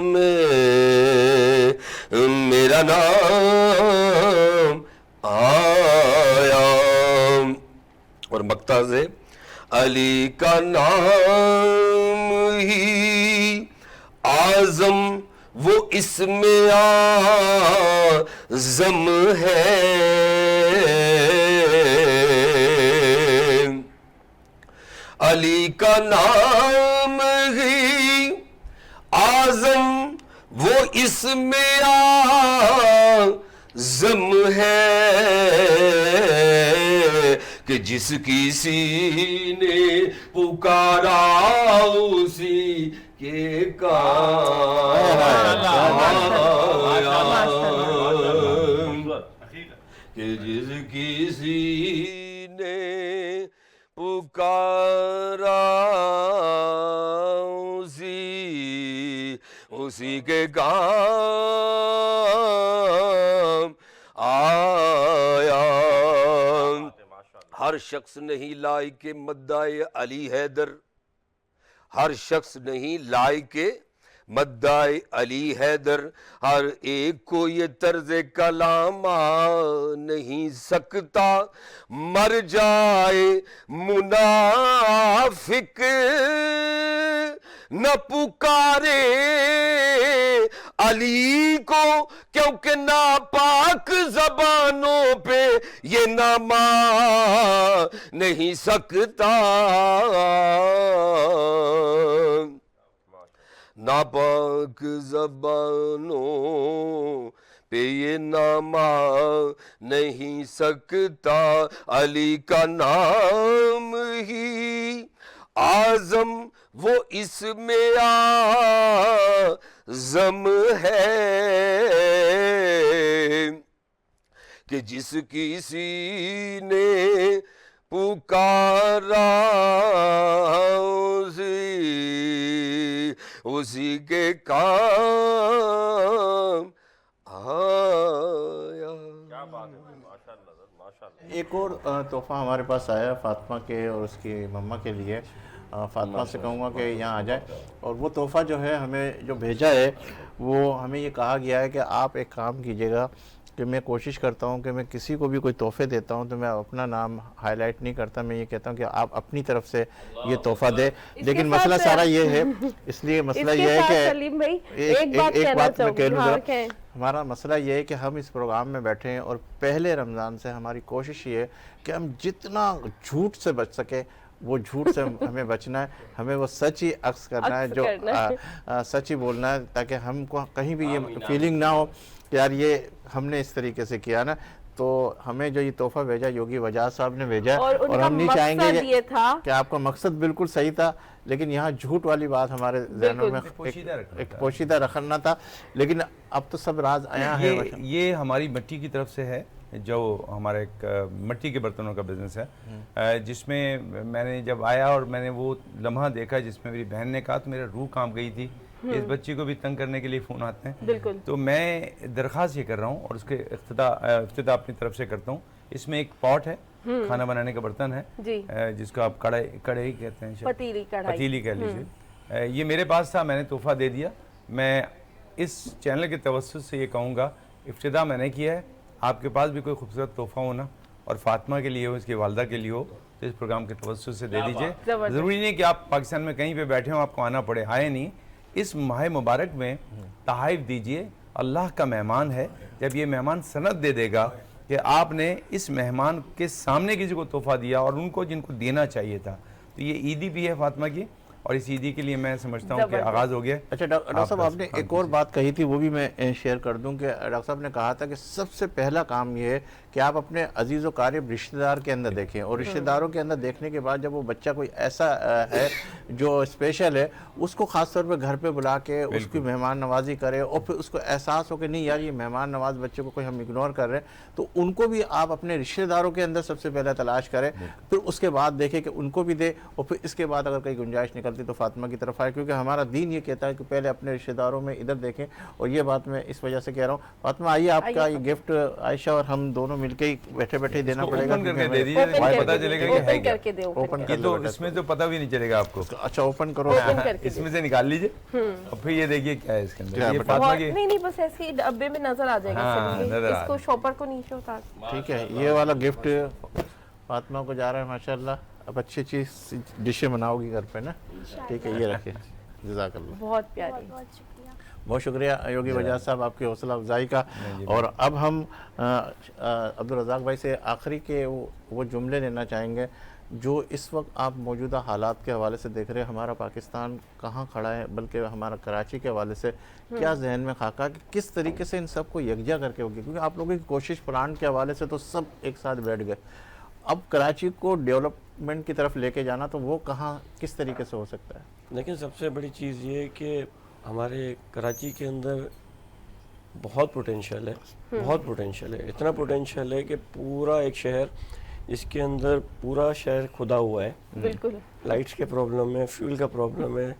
میں میرا نام آیا. اور مقتض ہے علی کا نام ہی اعظم وہ اس میں اعظم ہے, علی کا نام ہی اعظم وہ اس میں اعظم ہے, کہ جس کسی نے پکارا اسی کے کام آیا، کہ جس کسی نے پکارا اسی کے کام آیا۔ ہر شخص نہیں لائق مدعی علی حیدر، ہر شخص نہیں لائق مدعی علی حیدر، ہر ایک کو یہ طرز کلام آ نہیں سکتا، مر جائے منافق نہ پکارے علی کو، کیونکہ ناپاک زبانوں پہ یہ نام آ نہیں سکتا، ناپاک زبانوں پہ یہ نام آ نہیں سکتا، علی کا نام ہی اعظم وہ اس میں اعظم ہے، کہ جس کسی نے پکارا اسی کے کام آیا۔ ایک اور تحفہ ہمارے پاس آیا فاطمہ کے اور اس کی مما کے لیے۔ فاطمہ سے کہوں گا کہ یہاں آ جائے، اور وہ تحفہ جو ہے ہمیں جو بھیجا ہے وہ ہمیں یہ کہا گیا ہے کہ آپ ایک کام کیجئے گا کہ میں کوشش کرتا ہوں کہ میں کسی کو بھی کوئی تحفے دیتا ہوں تو میں اپنا نام ہائی لائٹ نہیں کرتا، میں یہ کہتا ہوں کہ آپ اپنی طرف سے یہ تحفہ دے، لیکن مسئلہ سارا یہ ہے، اس لیے مسئلہ یہ ہے کہ ایک بات میں کہہ لوں گا، ہمارا مسئلہ یہ ہے کہ ہم اس پروگرام میں بیٹھے ہیں اور پہلے رمضان سے ہماری کوشش یہ ہے کہ ہم جتنا جھوٹ سے بچ سکے وہ جھوٹ سے ہمیں بچنا ہے، ہمیں وہ سچ ہی عکس کرنا ہے، جو سچ ہی بولنا ہے، تاکہ ہم کو کہیں بھی یہ فیلنگ نہ ہو کہ یار یہ ہم نے اس طریقے سے کیا نا۔ تو ہمیں جو یہ تحفہ بھیجا یوگی وجاز صاحب نے بھیجا، اور ہم نہیں چاہیں گے کہ آپ کا مقصد بالکل صحیح تھا، لیکن یہاں جھوٹ والی بات ہمارے ذہنوں میں ایک پوشیدہ رکھنا تھا، لیکن اب تو سب راز آیا ہے۔ یہ ہماری مٹی کی طرف سے ہے، جو ہمارا ایک مٹی کے برتنوں کا بزنس ہے، جس میں میں نے جب آیا اور میں نے وہ لمحہ دیکھا جس میں میری بہن نے کہا تو میرا روح کانپ گئی تھی، اس بچی کو بھی تنگ کرنے کے لیے فون آتے ہیں، تو میں درخواست یہ کر رہا ہوں اور اس کے افتتاح اپنی طرف سے کرتا ہوں۔ اس میں ایک پاٹ ہے، کھانا بنانے کا برتن ہے، جس کو آپ کڑھائی کہتے ہیں، پتیلی کہہ لیجیے، یہ میرے پاس تھا، میں نے تحفہ دے دیا۔ میں اس چینل کے توسط سے یہ کہوں گا، افتتاح میں نے کیا ہے، آپ کے پاس بھی کوئی خوبصورت تحفہ ہونا اور فاطمہ کے لیے ہو، اس کی والدہ کے لیے ہو، تو اس پروگرام کے توسط سے دے دیجئے۔ ضروری نہیں کہ آپ پاکستان میں کہیں پہ بیٹھے ہوں آپ کو آنا پڑے، آئے نہیں، اس ماہ مبارک میں تحائف دیجئے، اللہ کا مہمان ہے، جب یہ مہمان سند دے دے گا کہ آپ نے اس مہمان کے سامنے کسی کو تحفہ دیا اور ان کو جن کو دینا چاہیے تھا، تو یہ عیدی بھی ہے فاطمہ کی، اور اس عیدی کے لیے میں سمجھتا ہوں کہ آغاز ہو گیا۔ اچھا ڈاکٹر صاحب، آپ نے ایک اور بات کہی تھی، وہ بھی میں شیئر کر دوں کہ ڈاکٹر صاحب نے کہا تھا کہ سب سے پہلا کام یہ ہے کہ آپ اپنے عزیز و قارب رشتہ دار کے اندر دیکھیں، اور رشتہ داروں کے اندر دیکھنے کے بعد جب وہ بچہ کوئی ایسا ہے جو اسپیشل ہے، اس کو خاص طور پہ گھر پہ بلا کے اس کی مہمان نوازی کرے، اور پھر اس کو احساس ہو کہ نہیں یار یہ مہمان نواز بچے کو کوئی ہم اگنور کر رہے ہیں، تو ان کو بھی آپ اپنے رشتہ داروں کے اندر سب سے پہلے تلاش کریں، پھر اس کے بعد دیکھیں کہ ان کو بھی دے، اور پھر اس کے بعد اگر کوئی گنجائش نکلتی تو فاطمہ کی طرف آئے، کیونکہ ہمارا دین یہ کہتا ہے کہ پہلے اپنے رشتہ داروں میں ادھر دیکھیں، اور یہ بات میں اس وجہ سے کہہ رہا ہوں۔ فاطمہ آئیے، آپ کا یہ گفٹ عائشہ اور ہم دونوں مل کے ہی بیٹھے بیٹھے دینا پڑے گا، پتہ چلے گا کہ ہے کیا، تو اس میں تو پتہ بھی نہیں چلے گا آپ کو۔ اچھا اوپن کرو، اس میں سے نکال لیجئے اور پھر یہ دیکھیے کیا ہے اس کے اندر، یہ فاطمہ کی نہیں بس ایسے ہی ڈبے میں نظر آ جائے گا، اس کو شاپر کو نیچے اتار، ٹھیک ہے۔ یہ والا گفٹ فاطمہ کو جا رہا ہے ماشاءاللہ، اب اچھی اچھی ڈشیں بناؤ گی گھر پہ نا، ٹھیک ہے، یہ رکھیں، جزاک اللہ، بہت پیاری، بہت شکریہ یوگی وجاز صاحب آپ کی حوصلہ افزائی کا۔ اور اب ہم عبدالرزاق بھائی سے آخری کے وہ جملے لینا چاہیں گے جو اس وقت آپ موجودہ حالات کے حوالے سے دیکھ رہے ہیں، ہمارا پاکستان کہاں کھڑا ہے، بلکہ ہمارا کراچی کے حوالے سے کیا ذہن میں خاکہ کہ کس طریقے سے ان سب کو یکجا کر کے ہوگی، کیونکہ آپ لوگوں کی کوشش پلان کے حوالے سے تو سب ایک ساتھ بیٹھ گئے، اب کراچی کو ڈیولپمنٹ کی طرف لے کے جانا تو وہ کہاں کس طریقے سے ہو سکتا ہے؟ لیکن سب سے بڑی چیز یہ ہے کہ ہمارے کراچی کے اندر بہت پوٹینشیل ہے، بہت پوٹینشیل ہے، اتنا پوٹینشیل ہے کہ پورا ایک شہر اس کے اندر پورا شہر کھدا ہوا ہے. بالکل لائٹس کے پرابلم ہے، فیول کا پرابلم ہے،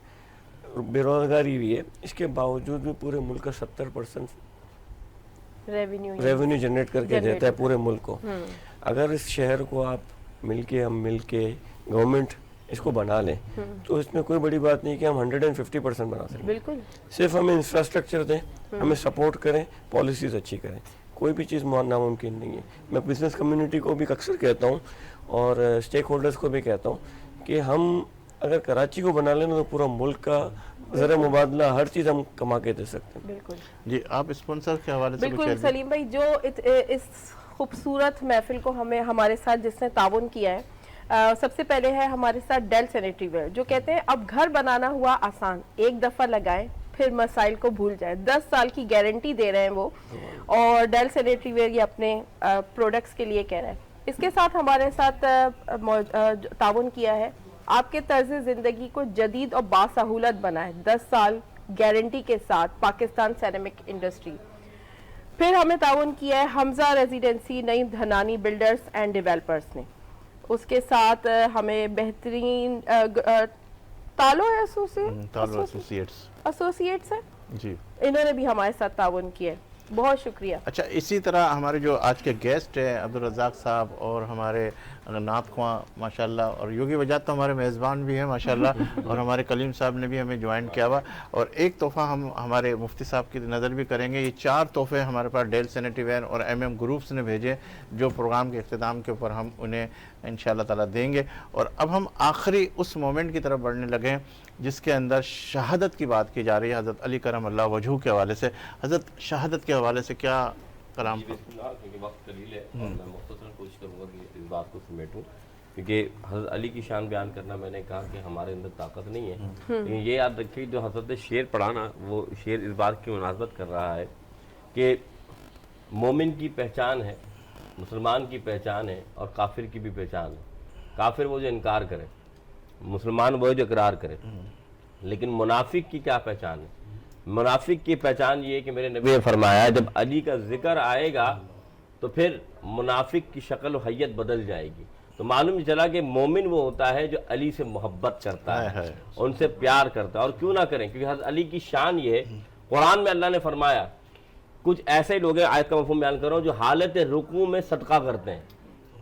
بے روزگاری بھی ہے. اس کے باوجود بھی پورے ملک کا 70% ریونیو جنریٹ کر کے دیتا ہے پورے ملک کو. اگر اس شہر کو آپ ہم مل کے گورنمنٹ اس کو بنا لیں تو اس میں کوئی بڑی بات نہیں کہ ہم 150% بنا سکیں. بالکل صرف ہمیں انفراسٹرکچر دیں، ہمیں سپورٹ کریں، پالیسیز اچھی کریں، کوئی بھی چیز ناممکن نہیں ہے. میں بزنس کمیونٹی کو بھی اکثر کہتا ہوں اور اسٹیک ہولڈرز کو بھی کہتا ہوں کہ ہم اگر کراچی کو بنا لیں تو پورا ملک کا زر مبادلہ ہر چیز ہم کما کے دے سکتے ہیں. بالکل جی آپ اسپانسر کے حوالے سے بالکل سلیم بھائی، جو اس خوبصورت محفل کو ہمارے ساتھ جس نے تعاون کیا ہے، سب سے پہلے ہے ہمارے ساتھ ڈیل سینیٹری ویئر، جو کہتے ہیں اب گھر بنانا ہوا آسان، ایک دفعہ لگائیں پھر مسائل کو بھول جائیں. 10 سال کی گارنٹی دے رہے ہیں وہ، اور ڈیل سینیٹری ویئر یہ اپنے پروڈکٹس کے لیے کہہ رہے ہیں. اس کے ساتھ ہمارے ساتھ تعاون کیا ہے، آپ کے طرز زندگی کو جدید اور باسہولت بنائے، 10 سال گارنٹی کے ساتھ پاکستان سیرامک انڈسٹری. پھر ہمیں تعاون کیا ہے حمزہ ریزیڈنسی نئی دھنانی بلڈرز اینڈ ڈیولپرز نے. اس کے ساتھ ہمیں بہترین تالو ایسوسیٹس ہے جی، انہوں نے بھی ہمارے ساتھ تعاون کیا ہے. بہت شکریہ. اچھا، اسی طرح ہمارے جو آج کے گیسٹ ہیں عبدالرزاق صاحب اور ہمارے نعت خواں ماشاءاللہ، اور یوگی وجاد تو ہمارے میزبان بھی ہیں ماشاءاللہ، اور ہمارے کلیم صاحب نے بھی ہمیں جوائن کیا ہوا. اور ایک تحفہ ہم ہمارے مفتی صاحب کی نظر بھی کریں گے. یہ 4 تحفے ہمارے پاس ڈیل سینیٹری ویئر اور MM گروپس نے بھیجے، جو پروگرام کے اختتام کے اوپر ہم انہیں انشاءاللہ تعالیٰ دیں گے. اور اب ہم آخری اس مومنٹ کی طرف بڑھنے لگے ہیں جس کے اندر شہادت کی بات کی جا رہی ہے حضرت علی کرم اللہ وجہہ کے حوالے سے. حضرت شہادت کے حوالے سے کیا کلام؟ کیونکہ وقت قلیل ہے اور میں مختصراً کوشش کروں گا کہ اس بات کو سمیٹوں، کیونکہ حضرت علی کی شان بیان کرنا میں نے کہا کہ ہمارے اندر طاقت نہیں ہے. لیکن یہ یاد رکھیے جو حضرت شعر پڑھانا، وہ شعر اس بات کی مناسبت کر رہا ہے کہ مومن کی پہچان ہے، مسلمان کی پہچان ہے، اور کافر کی بھی پہچان ہے. کافر وہ جو انکار کرے، مسلمان وہ جو اقرار کرے. لیکن منافق کی کیا پہچان ہے؟ منافق کی پہچان یہ ہے کہ میرے نبی نے فرمایا جب علی کا ذکر آئے گا تو پھر منافق کی شکل و حیت بدل جائے گی. تو معلوم چلا کہ مومن وہ ہوتا ہے جو علی سے محبت کرتا ہے، ان سے پیار کرتا ہے. اور کیوں نہ کریں، کیونکہ حضرت علی کی شان یہ ہے. قرآن میں اللہ نے فرمایا کچھ ایسے لوگ ہیں، آیت کا مفہوم بیان کر رہا ہوں، جو حالت رکوع میں صدقہ کرتے ہیں.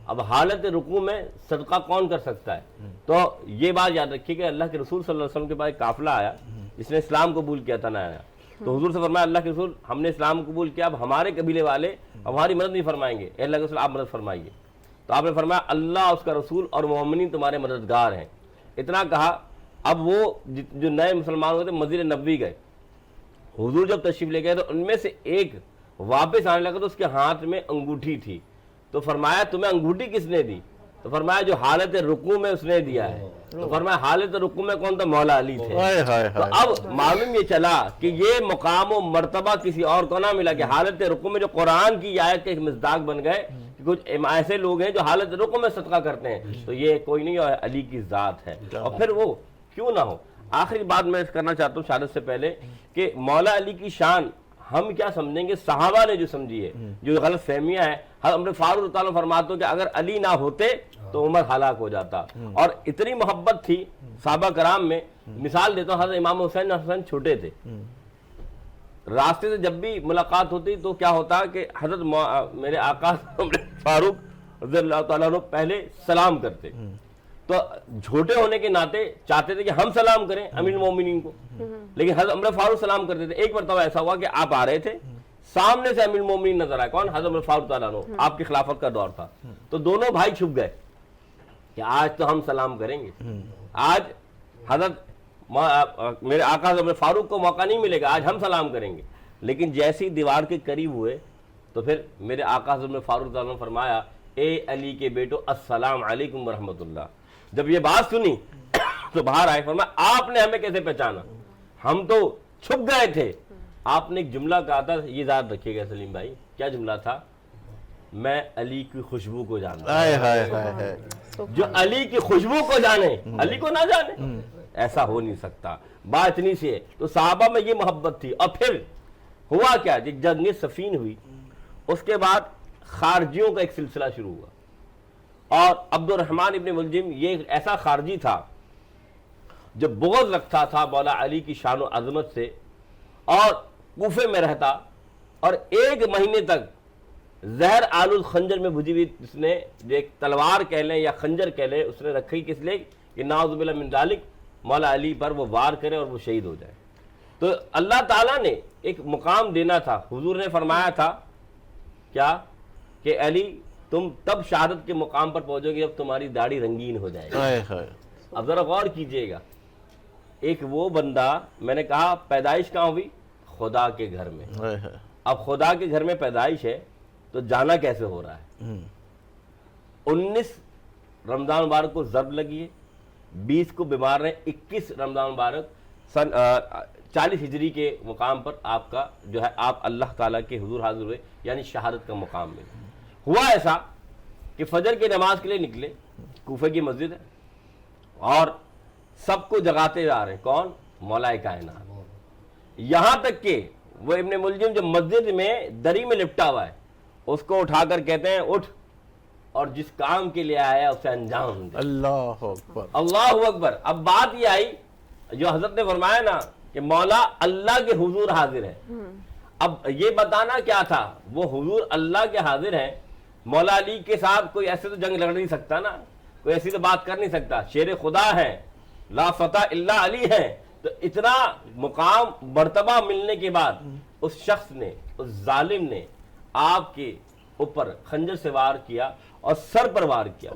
اب حالت رکوع میں صدقہ کون کر سکتا ہے؟ تو یہ بات یاد رکھیے کہ اللہ کے رسول صلی اللہ علیہ وسلم کے پاس ایک قافلہ آیا جس نے اسلام قبول کیا تھا نیا. تو حضور سے فرمایا اللہ کے رسول ہم نے اسلام قبول کیا، اب ہمارے قبیلے والے ہماری مدد نہیں فرمائیں گے. اے اللہ کے رسول آپ مدد فرمائیے. تو آپ نے فرمایا اللہ، اس کا رسول اور مومنین تمہارے مددگار ہیں. اتنا کہا. اب وہ جو نئے مسلمان ہوتے مسجد نبوی گئے، حضور جب تشریف لے گئے تو ان میں سے ایک واپس آنے لگا تو اس کے ہاتھ میں انگوٹھی تھی. تو فرمایا تمہیں انگوٹھی کس نے دی؟ تو فرمایا جو حالت رکوع میں اس نے دیا ہے. تو فرمایا حالت رکوع میں کون تھا؟ مولا علی تھے. تو اب معلوم یہ چلا کہ یہ مقام و مرتبہ کسی اور کو نہ ملا کہ حالت رکوع میں جو قرآن کی آیت کے ایک مصداق بن گئے. کچھ ایسے لوگ ہیں جو حالت رکوع میں صدقہ کرتے ہیں، تو یہ کوئی نہیں ہے، علی کی ذات ہے. اور پھر وہ کیوں نہ ہو. آخری بات میں کرنا چاہتا ہوں شہادت سے پہلے کہ مولا علی کی شان ہم کیا سمجھیں گے، صحابہ نے جو سمجھی ہے، جو غلط فہمیاں ہیں. حضرت عمر فاروق تعالیٰ فرماتے ہیں کہ اگر علی نہ ہوتے تو عمر ہلاک ہو جاتا. اور اتنی محبت تھی صحابہ کرام میں. مثال دیتا ہوں، حضرت امام حسین چھوٹے تھے، راستے سے جب بھی ملاقات ہوتی تو کیا ہوتا کہ حضرت میرے آقا عمر فاروق رضی اللہ تعالیٰ عنہ پہلے سلام کرتے. تو چھوٹے ہونے کے ناطے چاہتے تھے کہ ہم سلام کریں امیر المومنین کو، لیکن حضرت عمر فاروق سلام کرتے تھے. ایک مرتبہ ایسا ہوا کہ آپ آ رہے تھے، سامنے سے امیر المومنین نظر آئے. کون؟ حضرت عمر فاروق تعالیٰ عنہ. آپ کی خلافت کا دور تھا. تو دونوں بھائی چھپ گئے کہ آج تو ہم سلام کریں گے، آج حضرت میرے آقا حضرت عمر فاروق کو موقع نہیں ملے گا، آج ہم سلام کریں گے. لیکن جیسی دیوار کے قریب ہوئے تو پھر میرے آقا حضرت عمر فاروق تعالیٰ عنہ فرمایا اے علی کے بیٹو السلام علیکم ورحمۃ اللہ. جب یہ بات سنی تو باہر آئے. فرمایا آپ نے ہمیں کیسے پہچانا؟ ہم تو چھپ گئے تھے. آپ نے ایک جملہ کہا تھا، یہ یاد رکھیے گا سلیم بھائی. کیا جملہ تھا؟ میں علی کی خوشبو کو جانتا ہائے ہائے ہائے ہائے، ہوں۔ جو علی کی خوشبو کو جانے علی کو نہ جانے، ایسا ہو نہیں سکتا۔ بات اتنی سی ہے، تو صحابہ میں یہ محبت تھی۔ اور پھر ہوا کیا، جنگ صفین ہوئی، اس کے بعد خارجیوں کا ایک سلسلہ شروع ہوا، اور عبد الرحمن ابن ملجم یہ ایک ایسا خارجی تھا جو بغض رکھتا تھا مولا علی کی شان و عظمت سے، اور کوفے میں رہتا، اور 1 مہینے تک زہر آلود خنجر میں بھجی ہوئی اس نے جو ایک تلوار کہہ لیں یا خنجر کہہ لیں، اس نے رکھی کس لیے کہ نعوذ باللہ من ذالک مولا علی پر وہ وار کرے اور وہ شہید ہو جائے۔ تو اللہ تعالیٰ نے ایک مقام دینا تھا، حضور نے فرمایا تھا کیا کہ علی تم تب شہادت کے مقام پر پہنچو گے جب تمہاری داڑھی رنگین ہو جائے گی۔ ہائے ہائے، اب ذرا غور کیجئے گا، ایک وہ بندہ، میں نے کہا پیدائش کہاں ہوئی؟ خدا کے گھر میں۔ ہائے ہائے، اب خدا کے گھر میں پیدائش ہے تو جانا کیسے ہو رہا ہے؟ 19 رمضان مبارک کو ضرب لگی ہے، 20 کو بیمار رہے، 21 رمضان مبارک سن 40 ہجری کے مقام پر آپ کا جو ہے آپ اللہ تعالیٰ کے حضور حاضر ہوئے، یعنی شہادت کا مقام ملا۔ ہوا ایسا کہ فجر کی نماز کے لیے نکلے، کوفے کی مسجد ہے، اور سب کو جگاتے جا رہے ہیں، کون؟ مولا کائنات۔ یہاں تک کہ وہ ابن ملجم جو مسجد میں دری میں لپٹا ہوا ہے، اس کو اٹھا کر کہتے ہیں اٹھ اور جس کام کے لیے آیا اسے انجام دے۔ اللہ اکبر، اللہ اکبر۔ اب بات یہ آئی جو حضرت نے فرمایا نا کہ مولا اللہ کے حضور حاضر ہے، اب یہ بتانا کیا تھا، وہ حضور اللہ کے حاضر ہیں، مولا علی کے ساتھ کوئی ایسے تو جنگ لڑ نہیں سکتا نا، کوئی ایسی تو بات کر نہیں سکتا، شیر خدا ہے، لا فتح الا علی ہے۔ تو اتنا مقام مرتبہ ملنے کے بعد اس شخص نے، اس ظالم نے آپ کے اوپر خنجر سے وار کیا اور سر پر وار کیا،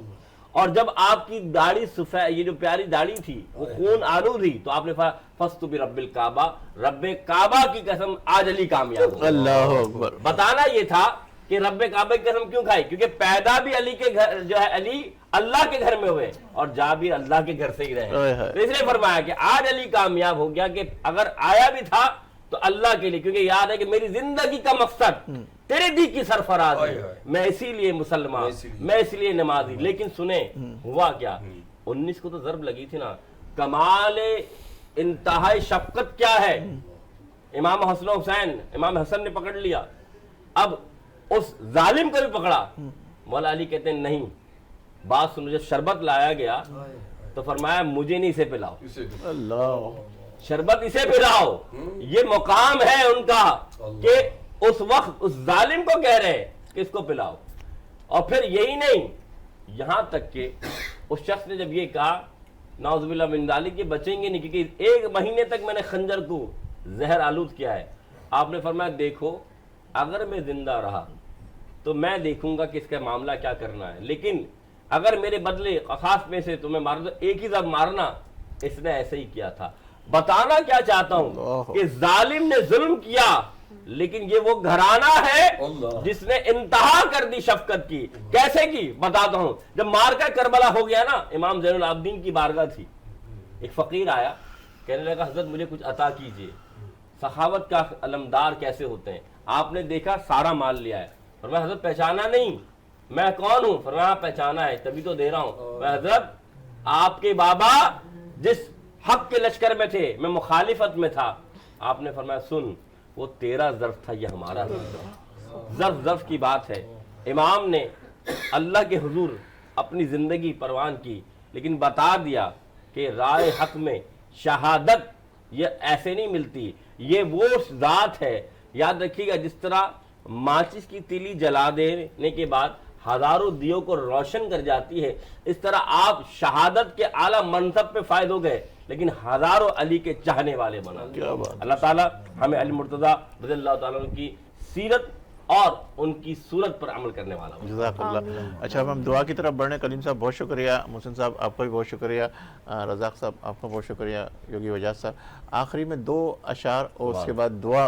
اور جب آپ کی داڑھی سفید، یہ جو پیاری داڑھی تھی وہ خون آلود تھی، تو آپ نے فَاسْتُ بِرَبِّ الْكَعْبَةِ، رب کعبہ کی قسم آج علی کامیاب ہو۔ اللہ اکبر۔ بتانا یہ تھا کہ رب کعبہ کی قسم کیوں کھائی، کیونکہ پیدا بھی علی کے گھر جو ہے علی اللہ کے گھر میں ہوئے اور جا بھی اللہ کے گھر سے ہی رہے، تو اس لیے فرمایا کہ آج علی کامیاب ہو گیا، کہ اگر آیا بھی تھا تو اللہ کے لیے، کیونکہ یاد ہے کہ میری زندگی کا مقصد تیرے دی کی سرفراز ہے، میں اسی لیے مسلمان، میں اسی لیے نمازی۔ لیکن سنیں ہوا کیا، 19 کو تو ضرب لگی تھی نا، کمال انتہائی شفقت کیا ہے، امام حسن و حسین، امام حسن نے پکڑ لیا، اب اس ظالم کو بھی پکڑا، مولا علی کہتے ہیں نہیں، بات سنو، جب شربت لایا گیا تو فرمایا مجھے نہیں اسے پلاؤ، اللہ، شربت اسے پلاؤ، یہ مقام ہے ان کا کہ اس وقت اس ظالم کو کہہ رہے کہ اس کو پلاؤ۔ اور پھر یہی نہیں، یہاں تک کہ اس شخص نے جب یہ کہا نعوذ باللہ من ذالک، یہ بچیں گے نہیں، کیونکہ 1 مہینے تک میں نے خنجر کو زہر آلود کیا ہے، آپ نے فرمایا دیکھو اگر میں زندہ رہا تو میں دیکھوں گا کہ اس کا معاملہ کیا کرنا ہے، لیکن اگر میرے بدلے قصاص میں سے تمہیں مار دو، ایک ہی ضرب مارنا، اس نے ایسے ہی کیا تھا۔ بتانا کیا چاہتا ہوں کہ ظالم نے ظلم کیا، لیکن یہ وہ گھرانہ ہے جس نے انتہا کر دی شفقت کی۔ کیسے کی بتاتا ہوں، جب مارکہ کربلا ہو گیا نا، امام زین العابدین کی بارگاہ تھی، ایک فقیر آیا، کہنے لگا حضرت مجھے کچھ عطا کیجئے، سخاوت کا علمدار کیسے ہوتے ہیں، آپ نے دیکھا سارا مال لیا ہے، فرمایا حضرت پہچانا نہیں میں کون ہوں، فرمایا پہچانا ہے تبھی تو دے رہا ہوں، میں حضرت آپ کے بابا جس حق کے لشکر میں تھے میں مخالفت میں تھا، آپ نے فرمایا سن وہ تیرا ظرف تھا، یہ ہمارا ظرف کی بات ہے۔ امام نے اللہ کے حضور اپنی زندگی پروان کی، لیکن بتا دیا کہ رائے حق میں شہادت یہ ایسے نہیں ملتی، یہ وہ ذات ہے، یاد رکھیے گا، جس طرح ماچس کی تیلی جلا دینے کے بعد ہزاروں دیوں کو روشن کر جاتی ہے، اس طرح آپ شہادت کے اعلیٰ منصب پہ فائد ہو گئے، لیکن ہزاروں علی کے چاہنے والے بنا۔ اللہ تعالیٰ ہمیں علی مرتضیٰ رضی اللہ تعالیٰ عنہ کی سیرت اور ان کی صورت پر عمل کرنے والا ہوں۔ جزاک اللہ۔ اچھا ہم دعا کی طرف بڑھنے، کلیم صاحب بہت شکریہ، محسن صاحب آپ کا بھی بہت شکریہ، رزاق صاحب آپ کا بہت شکریہ، یوگی وجاز صاحب۔ آخری میں 2 اشعار اور اس کے بعد دعا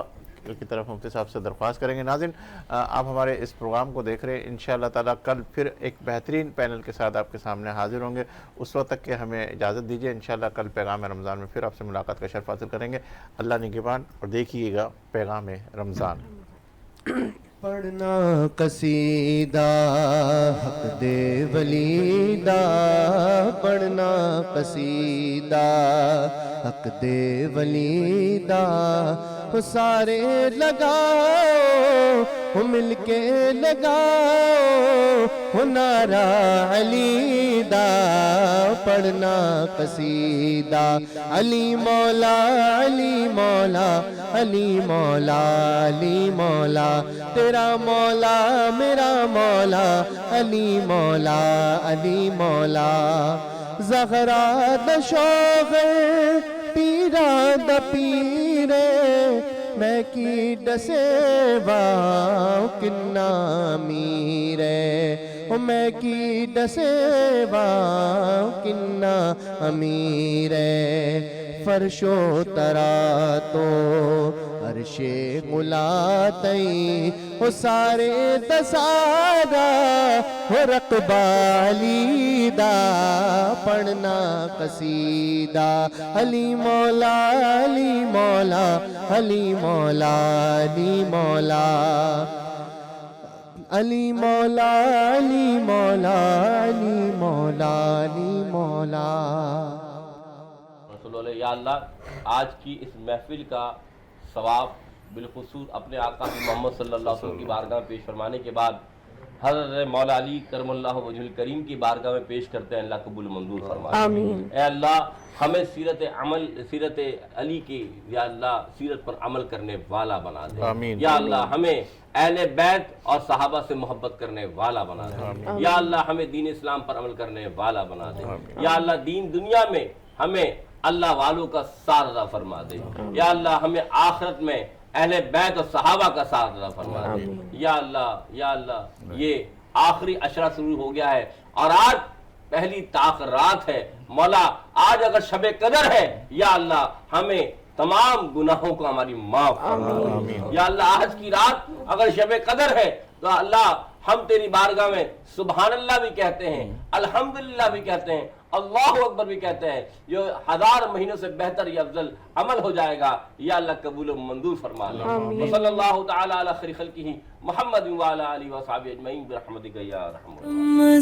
کی طرف مفتی صاحب سے درخواست کریں گے۔ ناظرین آپ ہمارے اس پروگرام کو دیکھ رہے ہیں، انشاءاللہ تعالیٰ کل پھر ایک بہترین پینل کے ساتھ آپ کے سامنے حاضر ہوں گے، اس وقت تک کہ ہمیں اجازت دیجیے، انشاءاللہ کل پیغام رمضان میں پھر آپ سے ملاقات کا شرف حاصل کریں گے۔ اللہ نگہبان، اور دیکھیے گا پیغام رمضان۔ پڑھنا قصیدہ حق دے ولیدہ، پڑھنا قصیدہ حق دے ولیدہ، وہ سارے لگاؤ وہ مل کے لگاؤ وہ نعرہ علی دا، پڑھنا قصیدہ علی مولا علی مولا علی مولا علی مولا، تیرا مولا میرا مولا علی مولا علی مولا، زہرا دا شوغر پیرا دا پیرے، میں کی ڈسے واؤ کنا میرے، میں کی ڈسے واؤ کنا امیرے، فرش و ترا تو عرش ملاتئی، وہ سارے دسارا وہ رقبہ علی دا، پڑھنا قصیدہ علی مولا علی مولا علی مولا علی مولا علی مولا علی مولا علی مولا علی مولا۔ رسول اللہ، یا اللہ آج کی اس محفل کا ثواب بالخصوص اپنے آقا محمد صلی اللہ علیہ وسلم کی بارگاہ میں پیش فرمانے کے بعد حضرت مولا علی کرم اللہ وجہ الکریم کی بارگاہ میں پیش کرتے ہیں، اللہ قبول منظور فرمائے۔ آمین۔ اے اللہ ہمیں سیرت علی کی یا اللہ سیرت پر عمل کرنے والا بنا دے۔ آمین۔ یا اللہ ہمیں اہل بیت اور صحابہ سے محبت کرنے والا بنا دے۔ یا اللہ ہمیں دین اسلام پر عمل کرنے والا بنا دے۔ یا اللہ دین دنیا میں ہمیں اللہ والوں کا ساتھ عطا فرما دے۔ یا اللہ ہمیں آخرت میں اہل بیت اور صحابہ کا ساتھ عطا فرما دے۔ یا اللہ یہ آخری عشرہ شروع ہو گیا ہے اور آج پہلی طاق رات ہے، مولا آج اگر شب قدر ہے یا اللہ ہمیں تمام گناہوں کو ہماری معاف فرما۔ یا اللہ آج کی رات اگر شب قدر ہے تو اللہ ہم تیری بارگاہ میں سبحان اللہ بھی کہتے ہیں، الحمدللہ بھی کہتے ہیں، اللہ اکبر بھی کہتے ہیں، جو 1000 مہینوں سے بہتر یا افضل عمل ہو جائے گا۔ یا اللہ قبول و منظور فرما لے۔ وصلی اللہ تعالی علی خیر خلقہ محمد وعلی آلہ وصحبہ اجمعین برحمتک یا ارحم الراحمین۔